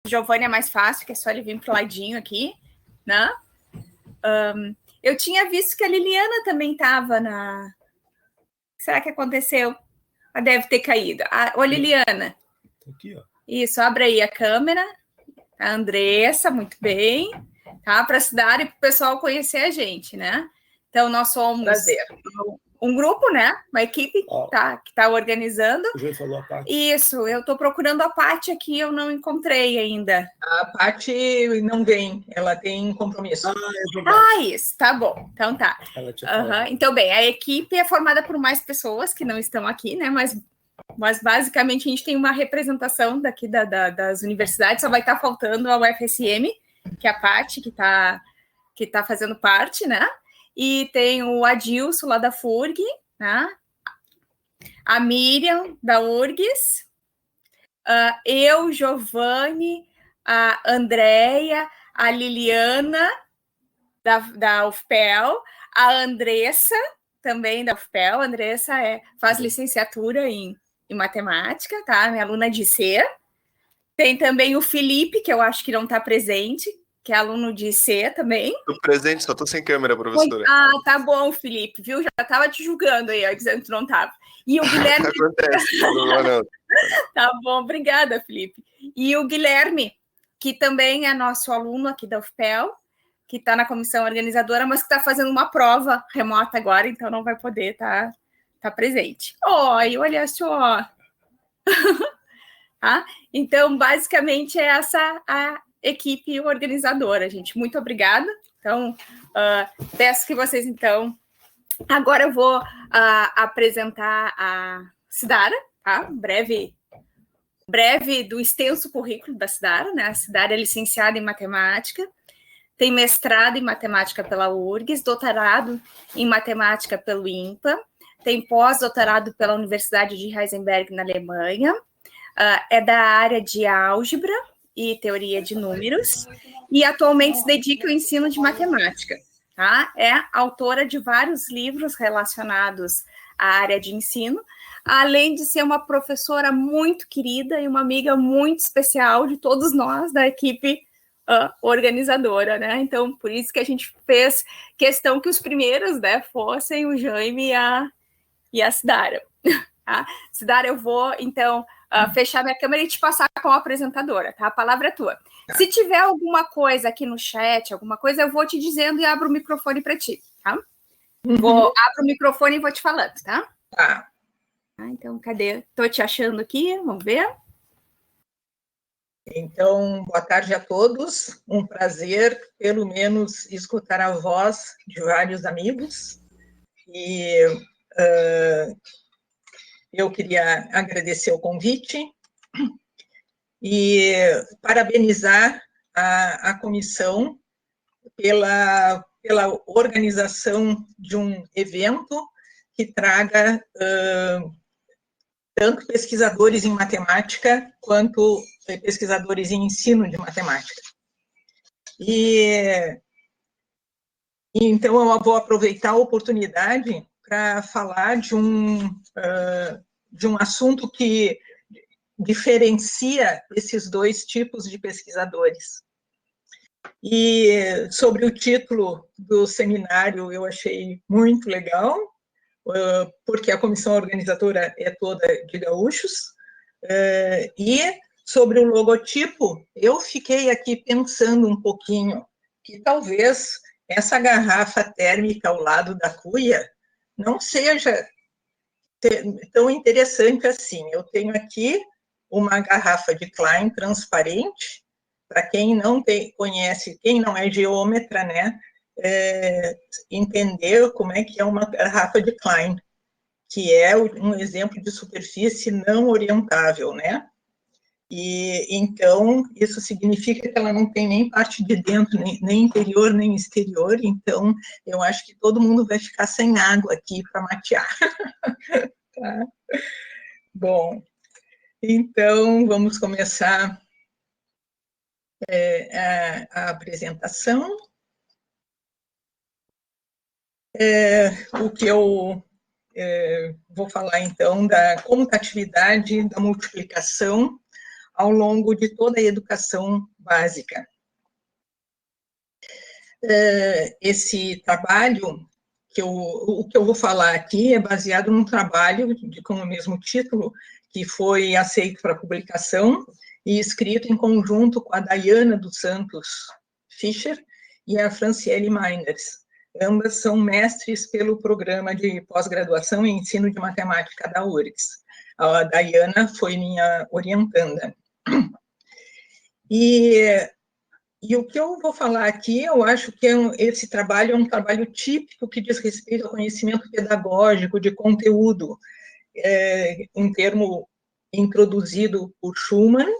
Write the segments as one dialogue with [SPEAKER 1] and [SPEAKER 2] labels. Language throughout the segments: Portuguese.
[SPEAKER 1] Giovanni é mais fácil, que é só ele vir pro ladinho aqui, né? Eu tinha visto que a Liliana também estava na... Será que aconteceu? Ela deve ter caído. Ô, Liliana.
[SPEAKER 2] Aqui, ó.
[SPEAKER 1] Isso, abre aí a câmera. A Andressa, muito bem. Tá? Para a cidade e para o pessoal conhecer a gente, né? Então, nós somos um grupo, né? Uma equipe que tá organizando.
[SPEAKER 2] O João falou a Paty.
[SPEAKER 1] Isso, eu estou procurando a Paty aqui, eu não encontrei ainda.
[SPEAKER 3] A Paty não vem, ela tem compromisso.
[SPEAKER 1] Isso, tá bom. Então tá. Então, bem, a equipe é formada por mais pessoas que não estão aqui, né? Mas basicamente a gente tem uma representação daqui das universidades, só vai estar faltando a UFSM, que é a Paty, que tá fazendo parte, né? E tem o Adilson, lá da FURG, né? A Miriam, da URGS, eu, Giovanni, a Andréia, a Liliana, da UFPEL, a Andressa, também da UFPEL. A Andressa faz licenciatura em matemática, tá? Minha aluna de C. Tem também o Felipe, que eu acho que não está presente, que é aluno de C também.
[SPEAKER 4] Estou presente, só estou sem câmera, professora.
[SPEAKER 1] Tá bom, Felipe, viu? Já estava te julgando aí, ó, dizendo que tu não estava. E o Guilherme...
[SPEAKER 4] Acontece, não.
[SPEAKER 1] Tá bom, obrigada, Felipe. E o Guilherme, que também é nosso aluno aqui da UFPEL, que está na comissão organizadora, mas que está fazendo uma prova remota agora, então não vai poder estar presente. Olha só! Tá? Então, basicamente, é essa a equipe organizadora, gente. Muito obrigada. Então, peço que vocês, então... Agora eu vou apresentar a Cidara, tá? Breve do extenso currículo da Cidara, né? A Cidara é licenciada em matemática, tem mestrado em matemática pela URGS, doutorado em matemática pelo INPA, tem pós-doutorado pela Universidade de Heisenberg, na Alemanha, é da área de álgebra e teoria de números, e atualmente se dedica ao ensino de matemática. Tá? É autora de vários livros relacionados à área de ensino, além de ser uma professora muito querida e uma amiga muito especial de todos nós da equipe organizadora, né? Então, por isso que a gente fez questão que os primeiros, né, fossem o Jaime e a Cidara. Tá? Cidara, eu vou, então, fechar minha câmera e te passar com a apresentadora, tá? A palavra é tua. Se tiver alguma coisa aqui no chat, alguma coisa, eu vou te dizendo e abro o microfone para ti, tá? Abro o microfone e vou te falando, tá?
[SPEAKER 3] Tá.
[SPEAKER 1] Então, cadê? Estou te achando aqui, vamos ver.
[SPEAKER 3] Então, boa tarde a todos. Um prazer, pelo menos, escutar a voz de vários amigos. E eu queria agradecer o convite e parabenizar a comissão pela organização de um evento que traga tanto pesquisadores em matemática quanto pesquisadores em ensino de matemática. E então eu vou aproveitar a oportunidade para falar de um assunto que diferencia esses dois tipos de pesquisadores. E sobre o título do seminário, eu achei muito legal, porque a comissão organizadora é toda de gaúchos, e sobre o logotipo, eu fiquei aqui pensando um pouquinho que talvez essa garrafa térmica ao lado da cuia não seja tão interessante assim. Eu tenho aqui uma garrafa de Klein transparente, para quem não conhece, quem não é geômetra, né, entender como é que é uma garrafa de Klein, que é um exemplo de superfície não orientável, né? E então isso significa que ela não tem nem parte de dentro, nem interior, nem exterior. Então eu acho que todo mundo vai ficar sem água aqui para matear. Tá? Bom, então vamos começar a apresentação. O que eu vou falar, então, da comutatividade da multiplicação ao longo de toda a educação básica. Esse trabalho, o que eu vou falar aqui é baseado num trabalho com o mesmo título, que foi aceito para publicação e escrito em conjunto com a Dayana dos Santos Fischer e a Franciele Meiners. Ambas são mestres pelo programa de pós-graduação em ensino de matemática da URGS. A Dayana foi minha orientanda. E o que eu vou falar aqui, eu acho que esse trabalho é um trabalho típico que diz respeito ao conhecimento pedagógico de conteúdo, um termo introduzido por Schumann,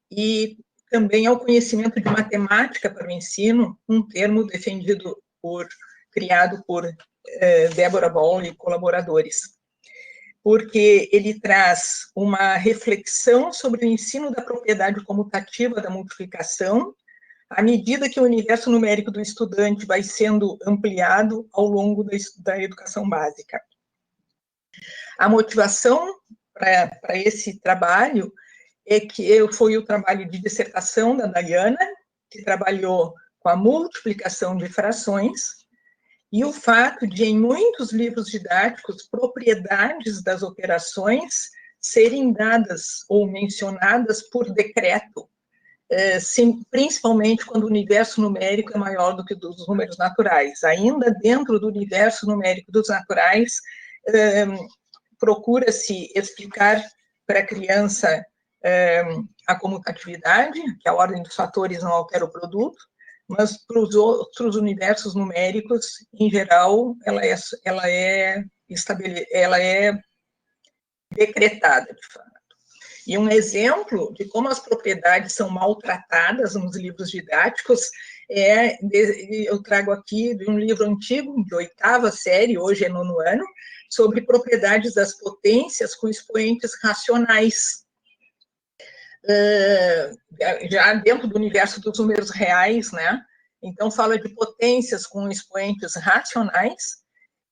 [SPEAKER 3] e também ao conhecimento de matemática para o ensino, um termo criado por Débora Boll e colaboradores, porque ele traz uma reflexão sobre o ensino da propriedade comutativa da multiplicação, à medida que o universo numérico do estudante vai sendo ampliado ao longo da educação básica. A motivação para esse trabalho foi o trabalho de dissertação da Dayana, que trabalhou com a multiplicação de frações, e o fato de, em muitos livros didáticos, propriedades das operações serem dadas ou mencionadas por decreto, principalmente quando o universo numérico é maior do que o dos números naturais. Ainda dentro do universo numérico dos naturais, procura-se explicar para a criança a comutatividade, que a ordem dos fatores não altera o produto, mas para os outros universos numéricos, em geral, ela é decretada, de fato. E um exemplo de como as propriedades são maltratadas nos livros didáticos eu trago aqui de um livro antigo, de 8ª série, hoje é 9º ano, sobre propriedades das potências com expoentes racionais. Já dentro do universo dos números reais, né? Então, fala de potências com expoentes racionais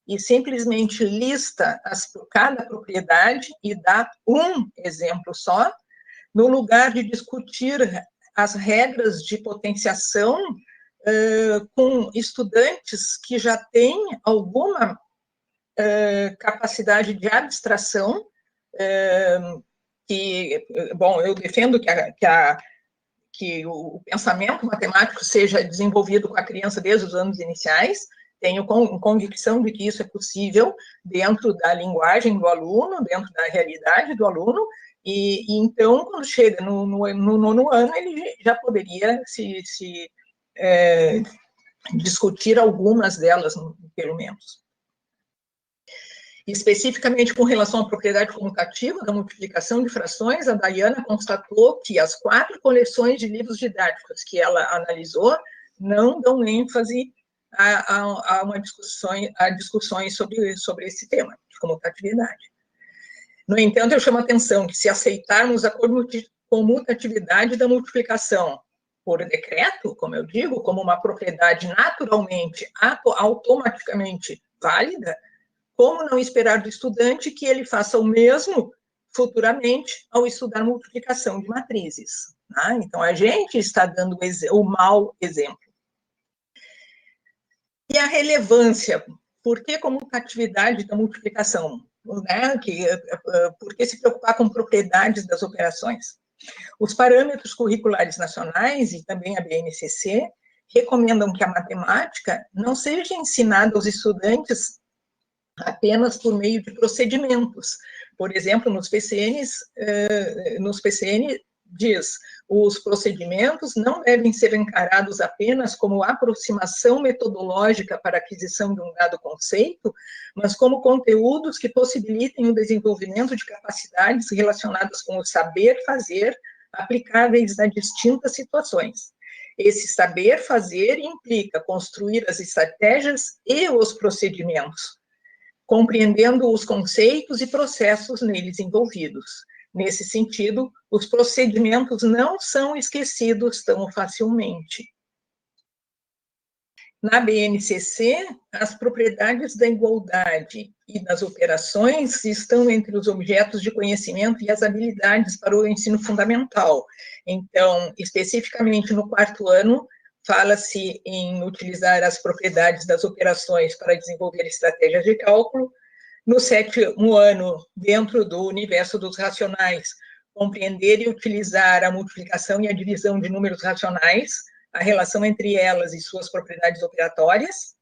[SPEAKER 3] e simplesmente lista cada propriedade e dá um exemplo só, no lugar de discutir as regras de potenciação com estudantes que já têm alguma capacidade de abstração, bom, eu defendo que o pensamento matemático seja desenvolvido com a criança desde os anos iniciais. Tenho convicção de que isso é possível dentro da linguagem do aluno, dentro da realidade do aluno, e então, quando chega no 9º ano, ele já poderia discutir algumas delas, pelo menos. Especificamente com relação à propriedade comutativa da multiplicação de frações, a Dayana constatou que as 4 coleções de livros didáticos que ela analisou não dão ênfase a discussões sobre esse tema, de comutatividade. No entanto, eu chamo a atenção que, se aceitarmos a comutatividade da multiplicação por decreto, como eu digo, como uma propriedade naturalmente, automaticamente válida, como não esperar do estudante que ele faça o mesmo futuramente ao estudar multiplicação de matrizes? Né? Então, a gente está dando o mau exemplo. E a relevância? Por que comutatividade da multiplicação? Né? Por que se preocupar com propriedades das operações? Os parâmetros curriculares nacionais e também a BNCC recomendam que a matemática não seja ensinada aos estudantes apenas por meio de procedimentos. Por exemplo, nos PCN diz: os procedimentos não devem ser encarados apenas como aproximação metodológica para a aquisição de um dado conceito, mas como conteúdos que possibilitem o desenvolvimento de capacidades relacionadas com o saber fazer, aplicáveis a distintas situações. Esse saber fazer implica construir as estratégias e os procedimentos, compreendendo os conceitos e processos neles envolvidos. Nesse sentido, os procedimentos não são esquecidos tão facilmente. Na BNCC, as propriedades da igualdade e das operações estão entre os objetos de conhecimento e as habilidades para o ensino fundamental. Então, especificamente no 4º ano, fala-se em utilizar as propriedades das operações para desenvolver estratégias de cálculo. No 7º ano, dentro do universo dos racionais, compreender e utilizar a multiplicação e a divisão de números racionais, a relação entre elas e suas propriedades operatórias.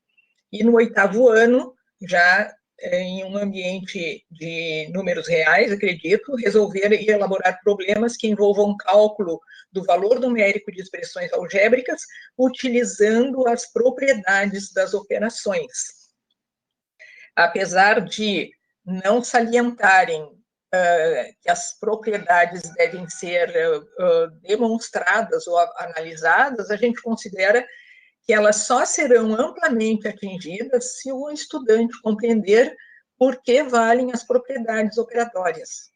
[SPEAKER 3] E no 8º ano, já em um ambiente de números reais, acredito, resolver e elaborar problemas que envolvam cálculo do valor numérico de expressões algébricas, utilizando as propriedades das operações. Apesar de não salientarem que as propriedades devem ser demonstradas ou analisadas, a gente considera que elas só serão amplamente atingidas se o estudante compreender por que valem as propriedades operatórias.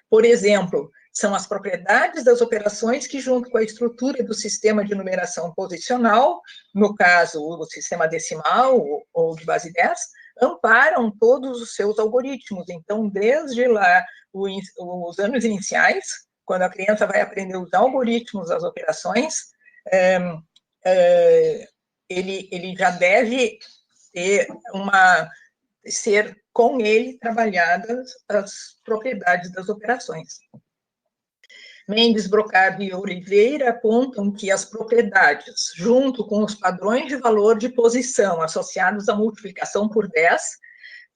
[SPEAKER 3] Por exemplo, são as propriedades das operações que, junto com a estrutura do sistema de numeração posicional, no caso, o sistema decimal ou de base 10, amparam todos os seus algoritmos. Então, desde lá, os anos iniciais, quando a criança vai aprender os algoritmos das operações, ele já deve ser com ele trabalhadas as propriedades das operações. Mendes, Brocard e Oliveira apontam que as propriedades, junto com os padrões de valor de posição associados à multiplicação por 10,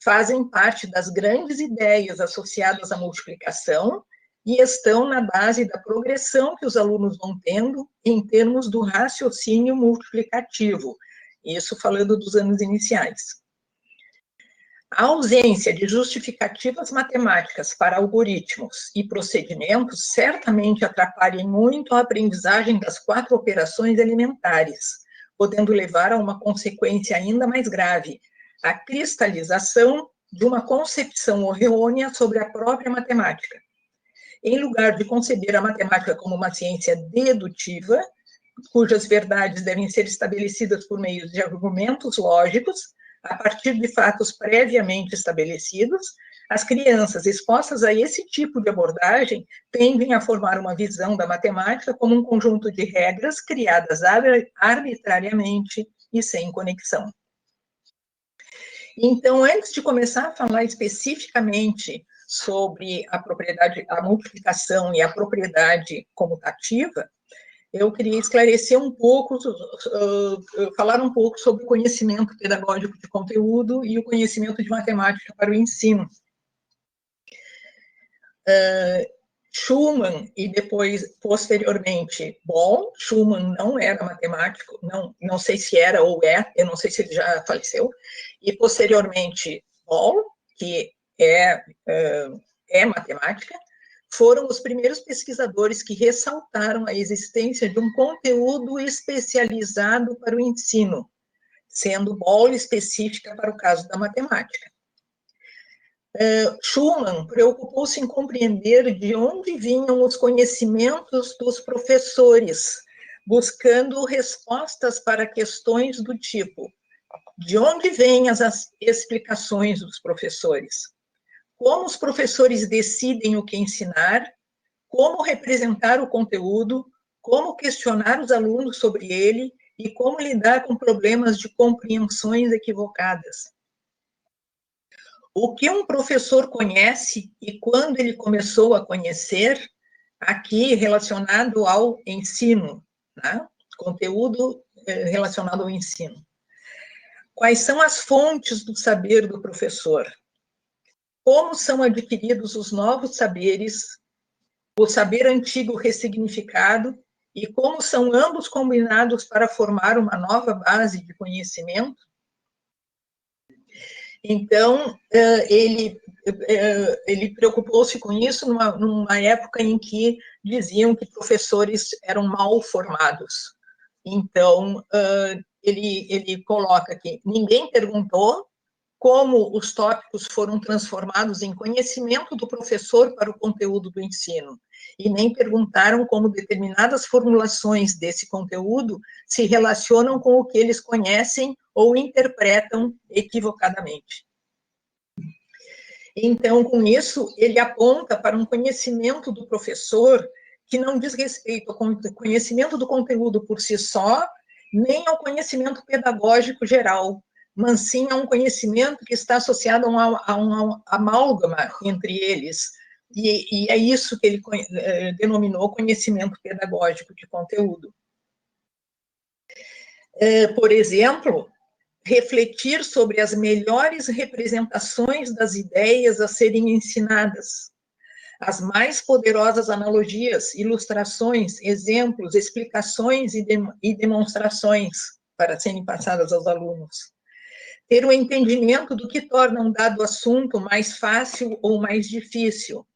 [SPEAKER 3] fazem parte das grandes ideias associadas à multiplicação e estão na base da progressão que os alunos vão tendo em termos do raciocínio multiplicativo, isso falando dos anos iniciais. A ausência de justificativas matemáticas para algoritmos e procedimentos certamente atrapalha muito a aprendizagem das 4 operações elementares, podendo levar a uma consequência ainda mais grave, a cristalização de uma concepção errônea sobre a própria matemática. Em lugar de conceber a matemática como uma ciência dedutiva, cujas verdades devem ser estabelecidas por meio de argumentos lógicos, a partir de fatos previamente estabelecidos, as crianças expostas a esse tipo de abordagem tendem a formar uma visão da matemática como um conjunto de regras criadas arbitrariamente e sem conexão. Então, antes de começar a falar especificamente sobre a multiplicação e a propriedade comutativa, eu queria esclarecer um pouco, falar um pouco sobre o conhecimento pedagógico de conteúdo e o conhecimento de matemática para o ensino. Schumann e depois, posteriormente, Bohm. Schumann não era matemático, não sei se era ou eu não sei se ele já faleceu, e posteriormente Bohm, que é matemática, foram os primeiros pesquisadores que ressaltaram a existência de um conteúdo especializado para o ensino, sendo Bohm específica para o caso da matemática. Schumann preocupou-se em compreender de onde vinham os conhecimentos dos professores, buscando respostas para questões do tipo: de onde vêm as explicações dos professores? Como os professores decidem o que ensinar? Como representar o conteúdo? Como questionar os alunos sobre ele? E como lidar com problemas de compreensões equivocadas? O que um professor conhece e quando ele começou a conhecer, aqui relacionado ao ensino, né? Conteúdo relacionado ao ensino. Quais são as fontes do saber do professor? Como são adquiridos os novos saberes, o saber antigo ressignificado, e como são ambos combinados para formar uma nova base de conhecimento? Então, ele preocupou-se com isso numa época em que diziam que professores eram mal formados. Então, ele coloca que ninguém perguntou, como os tópicos foram transformados em conhecimento do professor para o conteúdo do ensino, e nem perguntaram como determinadas formulações desse conteúdo se relacionam com o que eles conhecem ou interpretam equivocadamente. Então, com isso, ele aponta para um conhecimento do professor que não diz respeito ao conhecimento do conteúdo por si só, nem ao conhecimento pedagógico geral, mas sim a um conhecimento que está associado a um amálgama entre eles, e é isso que ele denominou conhecimento pedagógico de conteúdo. Por exemplo, refletir sobre as melhores representações das ideias a serem ensinadas, as mais poderosas analogias, ilustrações, exemplos, explicações e demonstrações para serem passadas aos alunos. Ter o entendimento do que torna um dado assunto mais fácil ou mais difícil.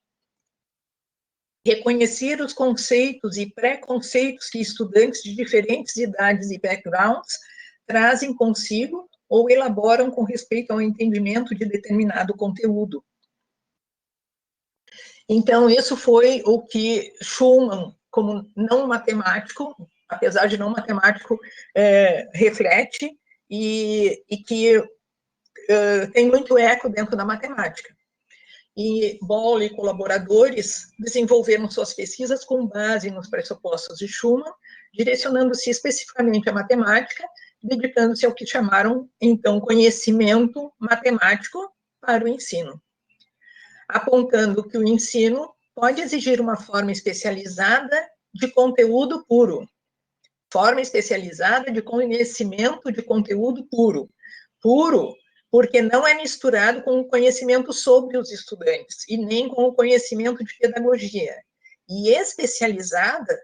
[SPEAKER 3] Reconhecer os conceitos e preconceitos que estudantes de diferentes idades e backgrounds trazem consigo ou elaboram com respeito ao entendimento de determinado conteúdo. Então, isso foi o que Schumann, como não matemático, apesar de não matemático, reflete e que tem muito eco dentro da matemática. E Boll e colaboradores desenvolveram suas pesquisas com base nos pressupostos de Schumann, direcionando-se especificamente à matemática, dedicando-se ao que chamaram, então, conhecimento matemático para o ensino, apontando que o ensino pode exigir uma forma especializada de conteúdo puro, forma especializada de conhecimento de conteúdo puro, porque não é misturado com o conhecimento sobre os estudantes, e nem com o conhecimento de pedagogia, e especializada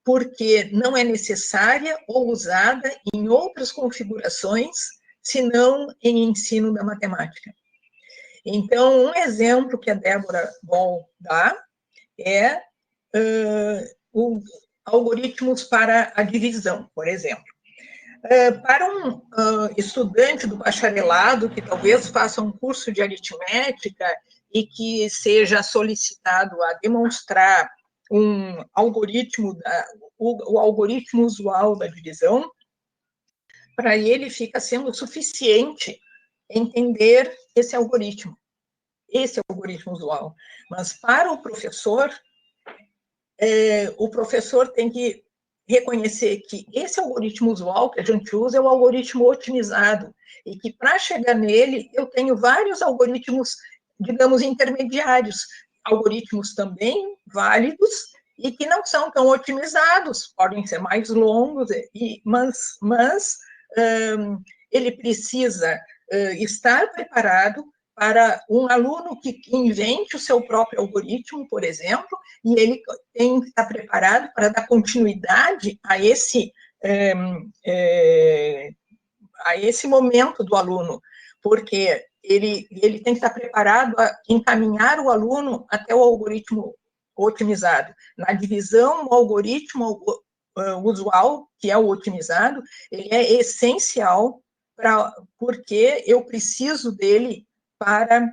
[SPEAKER 3] porque não é necessária ou usada em outras configurações, senão em ensino da matemática. Então, um exemplo que a Débora Boll dá é algoritmos para a divisão, por exemplo. Para um estudante do bacharelado que talvez faça um curso de aritmética e que seja solicitado a demonstrar um algoritmo, o algoritmo usual da divisão, para ele fica sendo suficiente entender esse algoritmo usual. Mas para o professor tem que reconhecer que esse algoritmo usual que a gente usa é o algoritmo otimizado, e que para chegar nele eu tenho vários algoritmos, digamos, intermediários, algoritmos também válidos e que não são tão otimizados, podem ser mais longos, mas ele precisa estar preparado para um aluno que invente o seu próprio algoritmo, por exemplo, e ele tem que estar preparado para dar continuidade a esse momento do aluno, porque ele tem que estar preparado a encaminhar o aluno até o algoritmo otimizado. Na divisão, o algoritmo usual, que é o otimizado, ele é essencial porque eu preciso dele para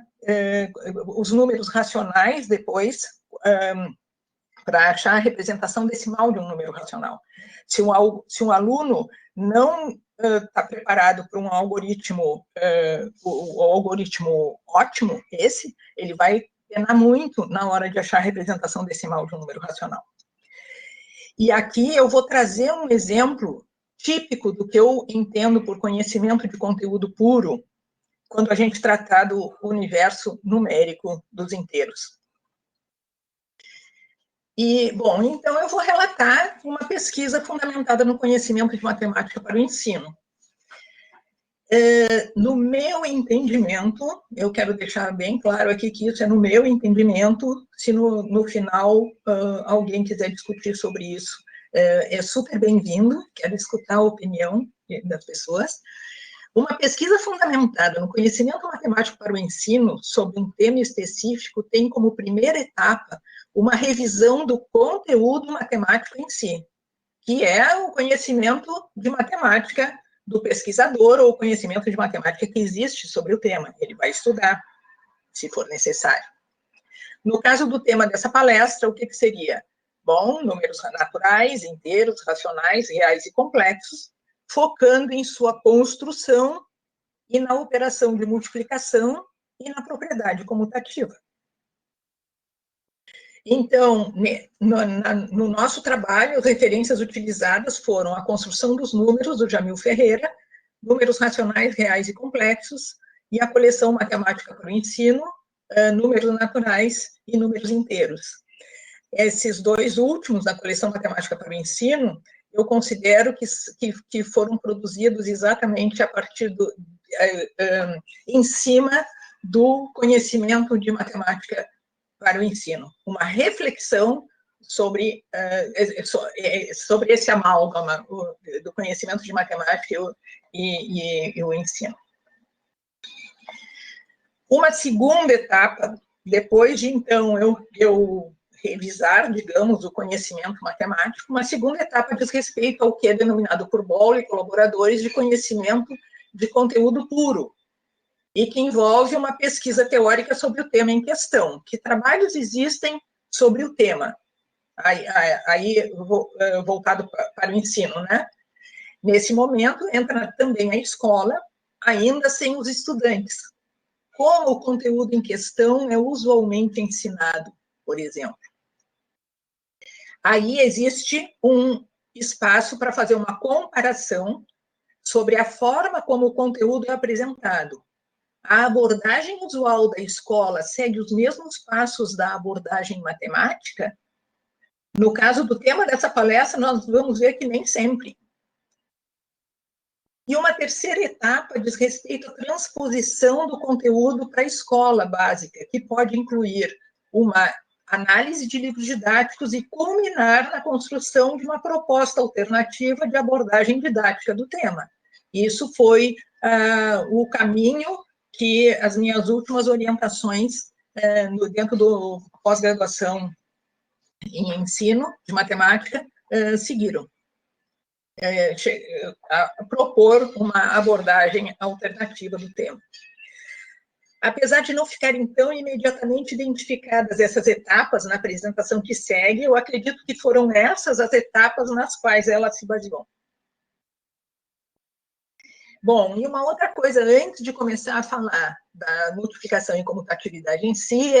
[SPEAKER 3] os números racionais depois, para achar a representação decimal de um número racional. Se um aluno não está preparado para um algoritmo, o algoritmo ótimo, ele vai penar muito na hora de achar a representação decimal de um número racional. E aqui eu vou trazer um exemplo típico do que eu entendo por conhecimento de conteúdo puro, quando a gente tratar do universo numérico dos inteiros. E, bom, então eu vou relatar uma pesquisa fundamentada no conhecimento de matemática para o ensino. No meu entendimento, eu quero deixar bem claro aqui que isso é no meu entendimento, se no final alguém quiser discutir sobre isso, é super bem-vindo, quero escutar a opinião das pessoas. Uma pesquisa fundamentada no conhecimento matemático para o ensino sobre um tema específico tem como primeira etapa uma revisão do conteúdo matemático em si, que é o conhecimento de matemática do pesquisador ou o conhecimento de matemática que existe sobre o tema. Ele vai estudar, se for necessário. No caso do tema dessa palestra, o que seria? Bom, números naturais, inteiros, racionais, reais e complexos, focando em sua construção e na operação de multiplicação e na propriedade comutativa. Então, no nosso trabalho, as referências utilizadas foram a construção dos números, do Jamil Ferreira, números racionais, reais e complexos, e a coleção matemática para o ensino, números naturais e números inteiros. Esses dois últimos, da coleção matemática para o ensino, eu considero que foram produzidos exatamente a partir em cima do conhecimento de matemática para o ensino, uma reflexão sobre esse amálgama do conhecimento de matemática e o ensino. Uma segunda etapa, depois de, então, eu revisar, digamos, o conhecimento matemático, uma segunda etapa diz respeito ao que é denominado por Boll e colaboradores de conhecimento de conteúdo puro, e que envolve uma pesquisa teórica sobre o tema em questão. Que trabalhos existem sobre o tema? Aí voltado para o ensino, né? Nesse momento, entra também a escola, ainda sem os estudantes. Como o conteúdo em questão é usualmente ensinado, por exemplo. Aí existe um espaço para fazer uma comparação sobre a forma como o conteúdo é apresentado. A abordagem usual da escola segue os mesmos passos da abordagem matemática? No caso do tema dessa palestra, nós vamos ver que nem sempre. E uma terceira etapa diz respeito à transposição do conteúdo para a escola básica, que pode incluir uma análise de livros didáticos e culminar na construção de uma proposta alternativa de abordagem didática do tema. Isso foi o caminho que as minhas últimas orientações dentro do pós-graduação em ensino de matemática seguiram. A propor uma abordagem alternativa do tema. Apesar de não ficarem tão imediatamente identificadas essas etapas na apresentação que segue, eu acredito que foram essas as etapas nas quais ela se baseou. Bom, e uma outra coisa, antes de começar a falar da multiplicação e comutatividade em si,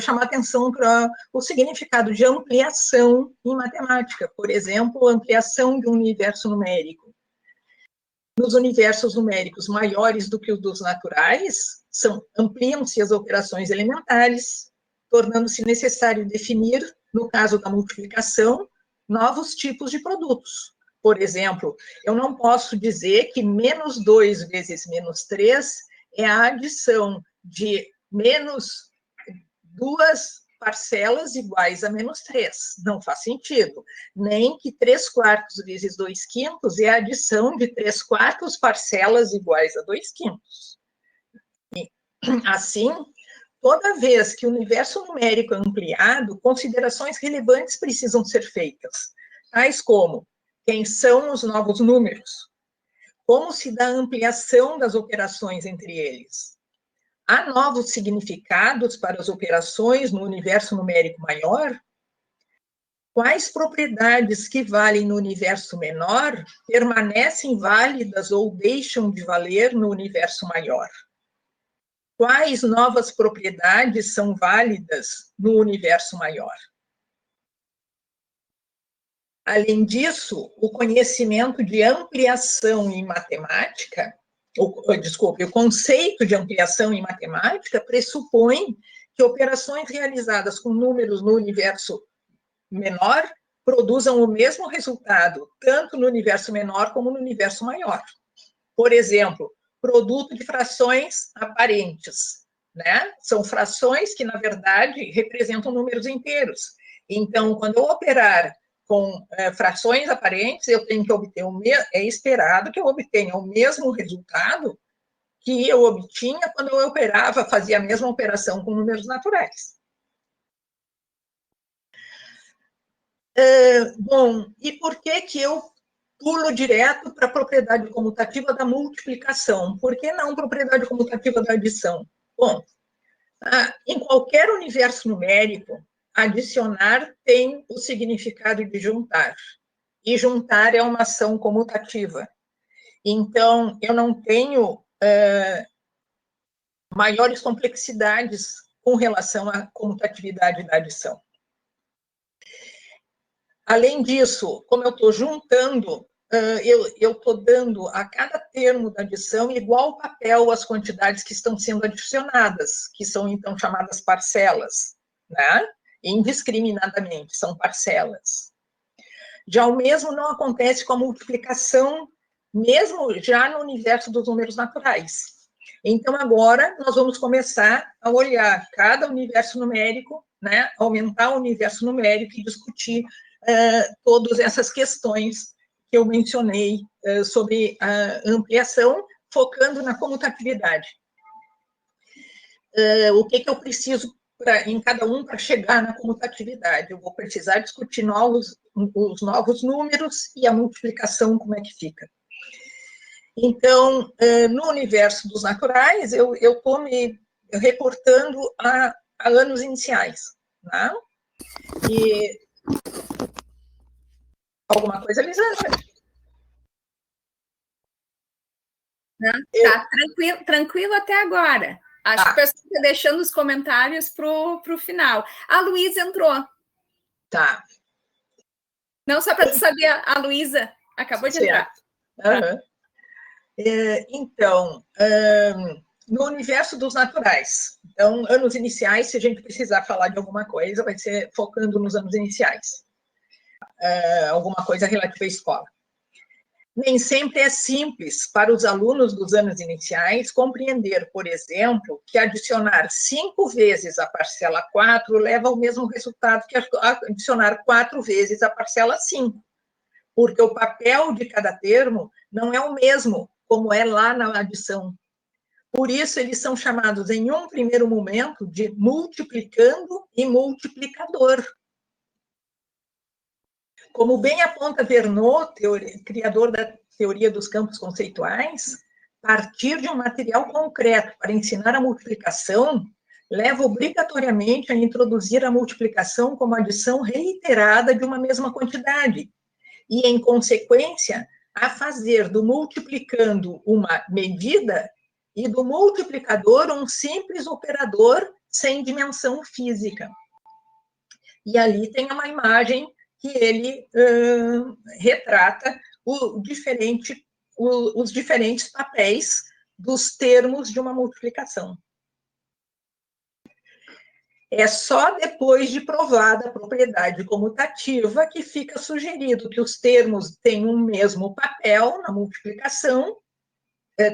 [SPEAKER 3] chamar atenção para o significado de ampliação em matemática. Por exemplo, ampliação de um universo numérico. Nos universos numéricos maiores do que os dos naturais, ampliam-se as operações elementares, tornando-se necessário definir, no caso da multiplicação, novos tipos de produtos. Por exemplo, eu não posso dizer que menos 2 vezes menos 3 é a adição de menos 2 parcelas iguais a menos 3. Não faz sentido. Nem que 3/4 vezes 2/5 é a adição de 3/4 parcelas iguais a 2/5. Assim, toda vez que o universo numérico é ampliado, considerações relevantes precisam ser feitas, tais como: quem são os novos números? Como se dá a ampliação das operações entre eles? Há novos significados para as operações no universo numérico maior? Quais propriedades que valem no universo menor permanecem válidas ou deixam de valer no universo maior? Quais novas propriedades são válidas no universo maior? Além disso, o conhecimento de ampliação em matemática, o conceito de ampliação em matemática pressupõe que operações realizadas com números no universo menor produzam o mesmo resultado, tanto no universo menor como no universo maior. Por exemplo, produto de frações aparentes, né? São frações que, na verdade, representam números inteiros. Então, quando eu operar com frações aparentes, eu tenho que obter é esperado que eu obtenha o mesmo resultado que eu obtinha quando eu fazia a mesma operação com números naturais. Bom, e por que eu pulo direto para a propriedade comutativa da multiplicação. Por que não propriedade comutativa da adição? Bom, em qualquer universo numérico, adicionar tem o significado de juntar. E juntar é uma ação comutativa. Então, eu não tenho maiores complexidades com relação à comutatividade da adição. Além disso, como eu estou juntando, eu estou dando a cada termo da adição igual papel às quantidades que estão sendo adicionadas, que são, então, chamadas parcelas, né? Indiscriminadamente, são parcelas. Já o mesmo não acontece com a multiplicação, mesmo já no universo dos números naturais. Então, agora, nós vamos começar a olhar cada universo numérico, né? Aumentar o universo numérico e discutir todas essas questões que eu mencionei sobre a ampliação, focando na comutatividade. O que eu preciso em cada um para chegar na comutatividade? Eu vou precisar discutir os novos números e a multiplicação, como é que fica. Então, no universo dos naturais, eu estou me reportando a anos iniciais. Né? E alguma coisa, Lisandra?
[SPEAKER 1] Tá tranquilo até agora. Acho que o pessoal está deixando os comentários para o final. A Luísa entrou.
[SPEAKER 3] Tá.
[SPEAKER 1] Não, só para tu saber, a Luísa acabou de entrar.
[SPEAKER 3] Uhum. Então, no universo dos naturais, então, anos iniciais, se a gente precisar falar de alguma coisa, vai ser focando nos anos iniciais. Alguma coisa relativa à escola. Nem sempre é simples para os alunos dos anos iniciais compreender, por exemplo, que adicionar 5 vezes a parcela 4 leva ao mesmo resultado que adicionar 4 vezes a parcela 5, porque o papel de cada termo não é o mesmo, como é lá na adição. Por isso, eles são chamados, em um primeiro momento, de multiplicando e multiplicador. Como bem aponta Verneau, criador da teoria dos campos conceituais, partir de um material concreto para ensinar a multiplicação leva obrigatoriamente a introduzir a multiplicação como adição reiterada de uma mesma quantidade e, em consequência, a fazer do multiplicando uma medida e do multiplicador um simples operador sem dimensão física. E ali tem uma imagem que ele retrata os diferentes papéis dos termos de uma multiplicação. É só depois de provada a propriedade comutativa que fica sugerido que os termos têm um mesmo papel na multiplicação,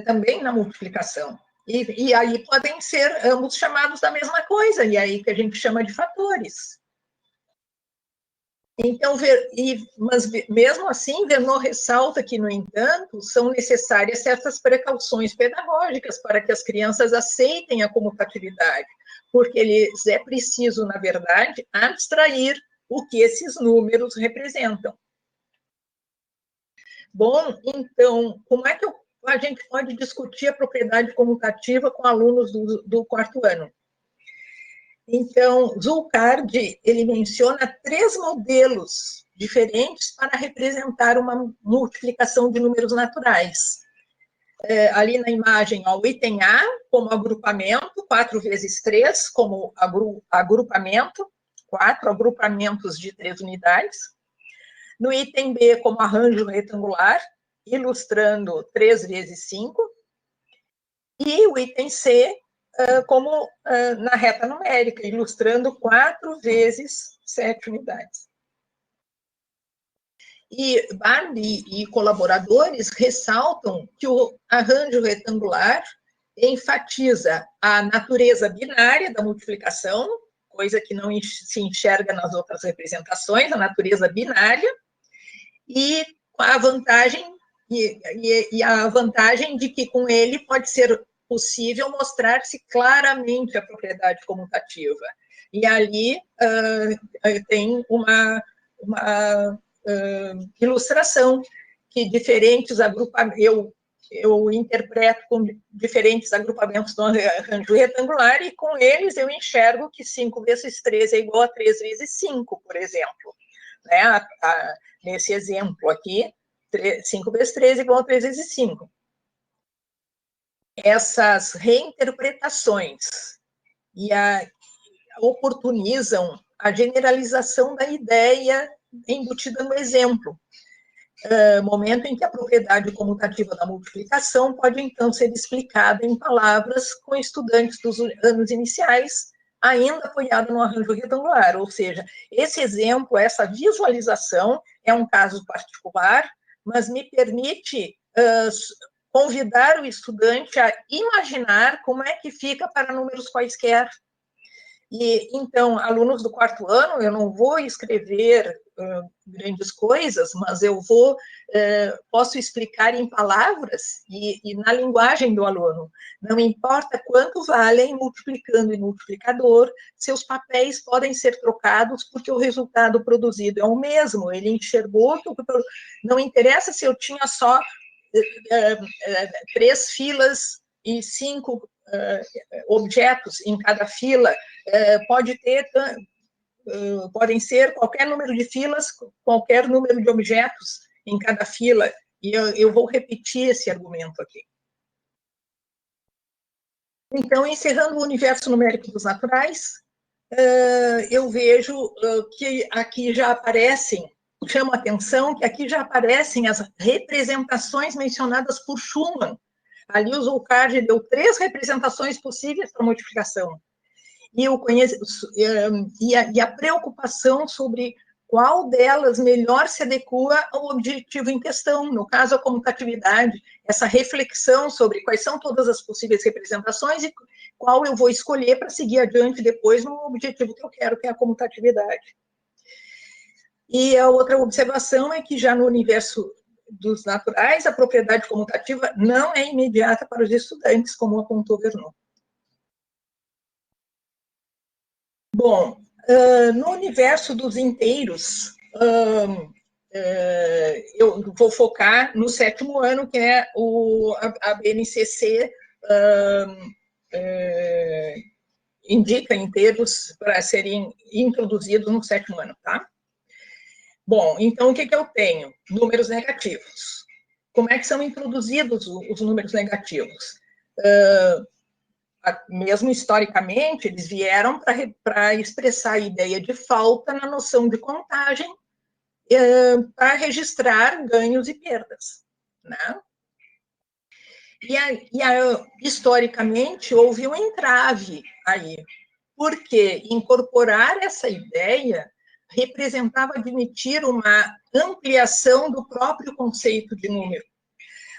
[SPEAKER 3] também na multiplicação. E aí podem ser ambos chamados da mesma coisa, e aí que a gente chama de fatores. Então, mas mesmo assim, Verneau ressalta que, no entanto, são necessárias certas precauções pedagógicas para que as crianças aceitem a comutatividade, porque é preciso, na verdade, abstrair o que esses números representam. Bom, então, como é que a gente pode discutir a propriedade comutativa com alunos do quarto ano? Então, Zulcard, ele menciona 3 modelos diferentes para representar uma multiplicação de números naturais. Ali na imagem, ó, o item A como agrupamento, 4 vezes 3 como agrupamento, 4 agrupamentos de 3 unidades. No item B como arranjo retangular, ilustrando 3 vezes 5. E o item C como na reta numérica, ilustrando 4 vezes 7 unidades. E Barbie e colaboradores ressaltam que o arranjo retangular enfatiza a natureza binária da multiplicação, coisa que não se enxerga nas outras representações, a natureza binária, e a vantagem, a vantagem de que com ele pode ser possível mostrar-se claramente a propriedade comutativa. E ali tem uma ilustração que diferentes agrupamentos, eu interpreto com diferentes agrupamentos do arranjo retangular, e com eles eu enxergo que 5 vezes 3 é igual a 3 vezes 5, por exemplo. Né? Nesse exemplo aqui, 5 vezes 3 é igual a 3 vezes 5. Essas reinterpretações oportunizam a generalização da ideia embutida no exemplo, momento em que a propriedade comutativa da multiplicação pode, então, ser explicada em palavras com estudantes dos anos iniciais, ainda apoiada no arranjo retangular. Ou seja, esse exemplo, essa visualização, é um caso particular, mas me permite convidar o estudante a imaginar como é que fica para números quaisquer. E, então, alunos do 4º ano, eu não vou escrever grandes coisas, mas eu posso explicar em palavras e na linguagem do aluno. Não importa quanto valem multiplicando e multiplicador, seus papéis podem ser trocados porque o resultado produzido é o mesmo. Ele enxergou que não interessa se eu tinha só 3 filas e 5 objetos em cada fila, podem ser qualquer número de filas, qualquer número de objetos em cada fila, e eu vou repetir esse argumento aqui. Então, encerrando o universo numérico dos naturais, eu vejo que aqui já aparecem, chamo a atenção que aqui já aparecem as representações mencionadas por Schumann. Ali o Zulcard deu 3 representações possíveis para multiplicação. E a preocupação sobre qual delas melhor se adequa ao objetivo em questão, no caso, a comutatividade, essa reflexão sobre quais são todas as possíveis representações e qual eu vou escolher para seguir adiante depois no objetivo que eu quero, que é a comutatividade. E a outra observação é que já no universo dos naturais, a propriedade comutativa não é imediata para os estudantes, como apontou Vernon. Bom, no universo dos inteiros, eu vou focar no 7º ano, que é a BNCC indica inteiros para serem introduzidos no 7º ano, tá? Bom, então, o que eu tenho? Números negativos. Como é que são introduzidos os números negativos? Mesmo historicamente, eles vieram para expressar a ideia de falta na noção de contagem, para registrar ganhos e perdas, né? Historicamente, houve um entrave aí, porque incorporar essa ideia representava admitir uma ampliação do próprio conceito de número.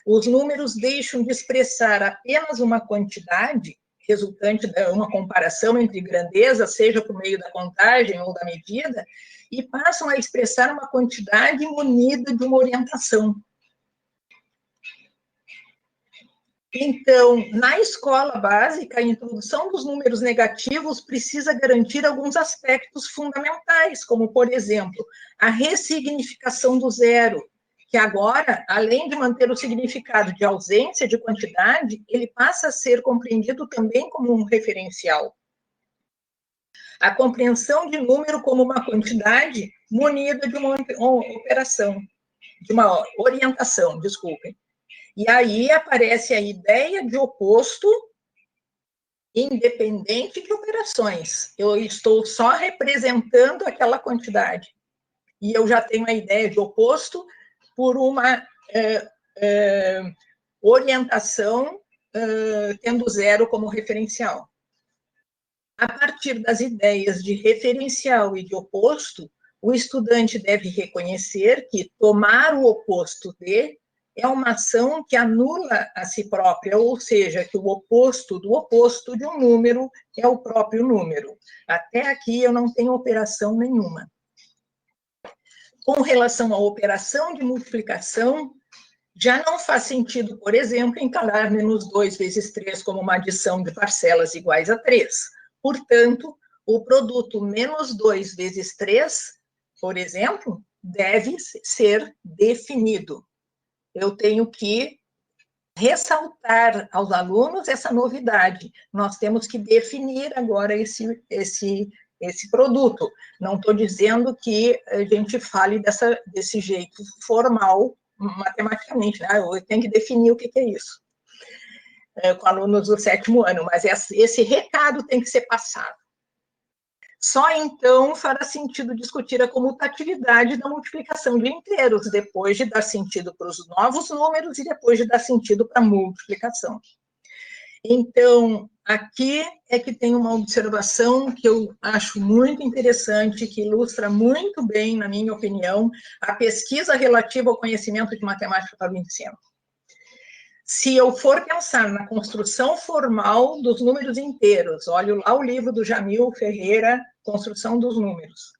[SPEAKER 3] Os números deixam de expressar apenas uma quantidade, resultante de uma comparação entre grandeza, seja por meio da contagem ou da medida, e passam a expressar uma quantidade munida de uma orientação. Então, na escola básica, a introdução dos números negativos precisa garantir alguns aspectos fundamentais, como, por exemplo, a ressignificação do zero, que agora, além de manter o significado de ausência de quantidade, ele passa a ser compreendido também como um referencial. A compreensão de número como uma quantidade munida de uma operação, de uma orientação, desculpem. E aí aparece a ideia de oposto independente de operações. Eu estou só representando aquela quantidade. E eu já tenho a ideia de oposto por uma orientação tendo zero como referencial. A partir das ideias de referencial e de oposto, o estudante deve reconhecer que tomar o oposto de é uma ação que anula a si própria, ou seja, que o oposto do oposto de um número é o próprio número. Até aqui eu não tenho operação nenhuma. Com relação à operação de multiplicação, já não faz sentido, por exemplo, encarar menos 2 vezes 3 como uma adição de parcelas iguais a 3. Portanto, o produto menos 2 vezes 3, por exemplo, deve ser definido. eu tenho que ressaltar aos alunos essa novidade. Nós temos que definir agora esse produto. Não estou dizendo que a gente fale desse jeito formal, matematicamente, né? Eu tenho que definir o que é isso, com alunos do 7º ano, mas esse recado tem que ser passado. Só então fará sentido discutir a comutatividade da multiplicação de inteiros, depois de dar sentido para os novos números e depois de dar sentido para a multiplicação. Então, aqui é que tem uma observação que eu acho muito interessante, que ilustra muito bem, na minha opinião, a pesquisa relativa ao conhecimento de matemática para o ensino. Se eu for pensar na construção formal dos números inteiros, olho lá o livro do Jamil Ferreira, Construção dos Números,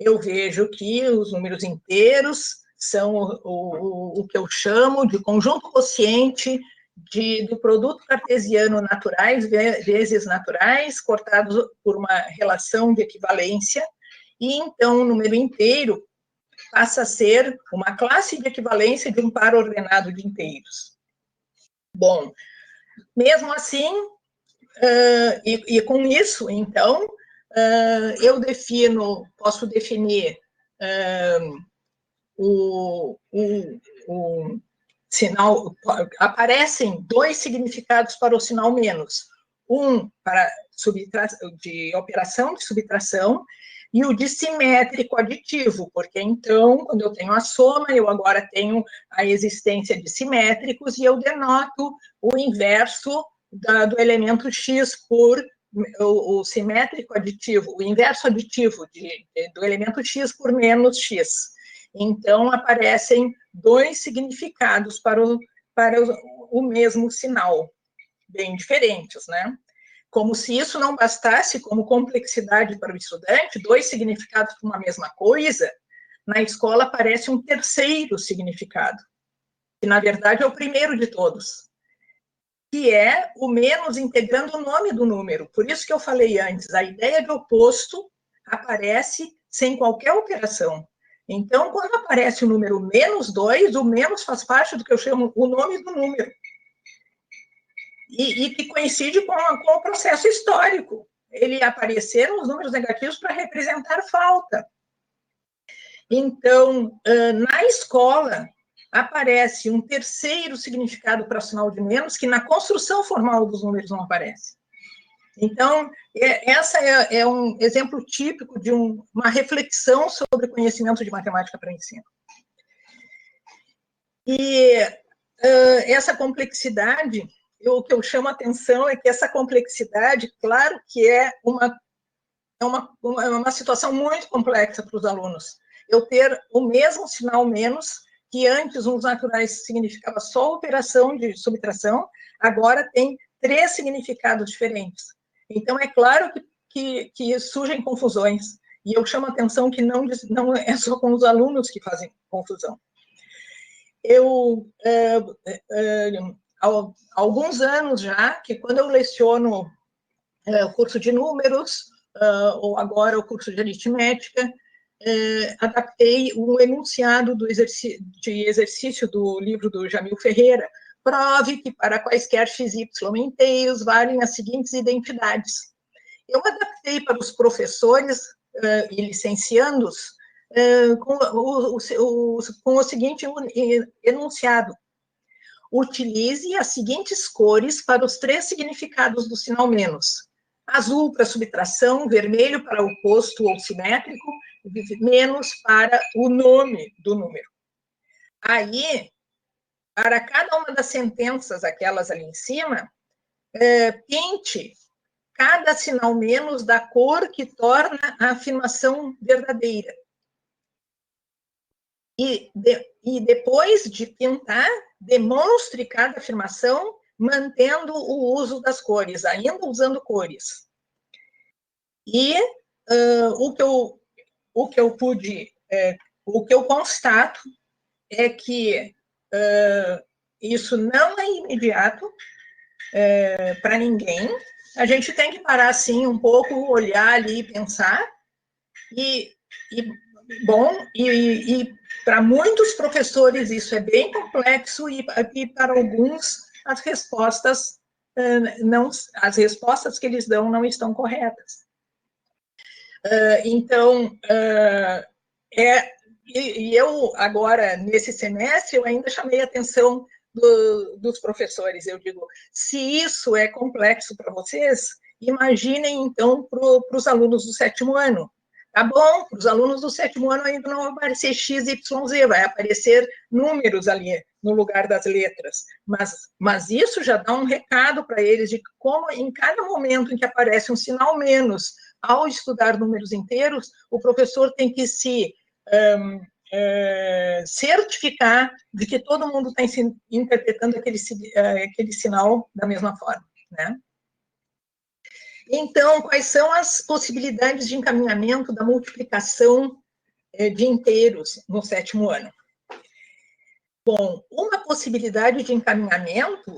[SPEAKER 3] eu vejo que os números inteiros são o que eu chamo de conjunto quociente do produto cartesiano naturais vezes naturais, cortados por uma relação de equivalência, e então o número inteiro passa a ser uma classe de equivalência de um par ordenado de inteiros. Bom, mesmo assim, e com isso, então, eu posso definir o sinal, aparecem 2 significados para o sinal menos, um para de operação de subtração e o de simétrico aditivo, porque então, quando eu tenho a soma, eu agora tenho a existência de simétricos e eu denoto o inverso do elemento x por o simétrico aditivo, o inverso aditivo do elemento x por menos x. Então, aparecem 2 significados para o mesmo sinal, bem diferentes, né? Como se isso não bastasse como complexidade para o estudante, 2 significados para uma mesma coisa, na escola aparece um terceiro significado, que, na verdade, é o primeiro de todos, que é o menos integrando o nome do número. Por isso que eu falei antes, a ideia de oposto aparece sem qualquer operação. Então, quando aparece o número menos 2, o menos faz parte do que eu chamo o nome do número. E que coincide com o processo histórico. Ele apareceram os números negativos para representar falta. Então, na escola, aparece um terceiro significado para o sinal de menos, que na construção formal dos números não aparece. Então, essa é um exemplo típico de uma reflexão sobre conhecimento de matemática para o ensino. E essa complexidade, o que eu chamo a atenção é que essa complexidade, claro que é uma situação muito complexa para os alunos. Eu ter o mesmo sinal menos, que antes uns naturais significava só operação de subtração, agora tem 3 significados diferentes. Então, é claro que surgem confusões, e eu chamo a atenção que não é só com os alunos que fazem confusão. Há alguns anos já, que quando eu leciono o curso de números, ou agora o curso de aritmética, adaptei um enunciado de exercício do livro do Jamil Ferreira, prove que para quaisquer x, y inteiros valem as seguintes identidades. Eu adaptei para os professores e licenciandos com o seguinte enunciado: utilize as seguintes cores para os 3 significados do sinal menos: azul para subtração, vermelho para oposto ou simétrico, menos para o nome do número. Aí, para cada uma das sentenças, aquelas ali em cima, pinte cada sinal menos da cor que torna a afirmação verdadeira. E depois de pintar, demonstre cada afirmação mantendo o uso das cores, ainda usando cores. E o que eu constato é que isso não é imediato para ninguém. A gente tem que parar, assim, um pouco, olhar ali, pensar, e bom, e para muitos professores isso é bem complexo, e para alguns as respostas as respostas que eles dão não estão corretas. Então, eu agora, nesse semestre, eu ainda chamei a atenção dos professores. Eu digo, se isso é complexo para vocês, imaginem, então, para os alunos do 7º ano. Tá bom, para os alunos do 7º ano ainda não vai aparecer X, Y, Z, vai aparecer números ali no lugar das letras. Mas isso já dá um recado para eles de como, em cada momento em que aparece um sinal menos, ao estudar números inteiros, o professor tem que se certificar de que todo mundo está interpretando aquele sinal da mesma forma, né? Então, quais são as possibilidades de encaminhamento da multiplicação de inteiros no 7º ano? Bom, uma possibilidade de encaminhamento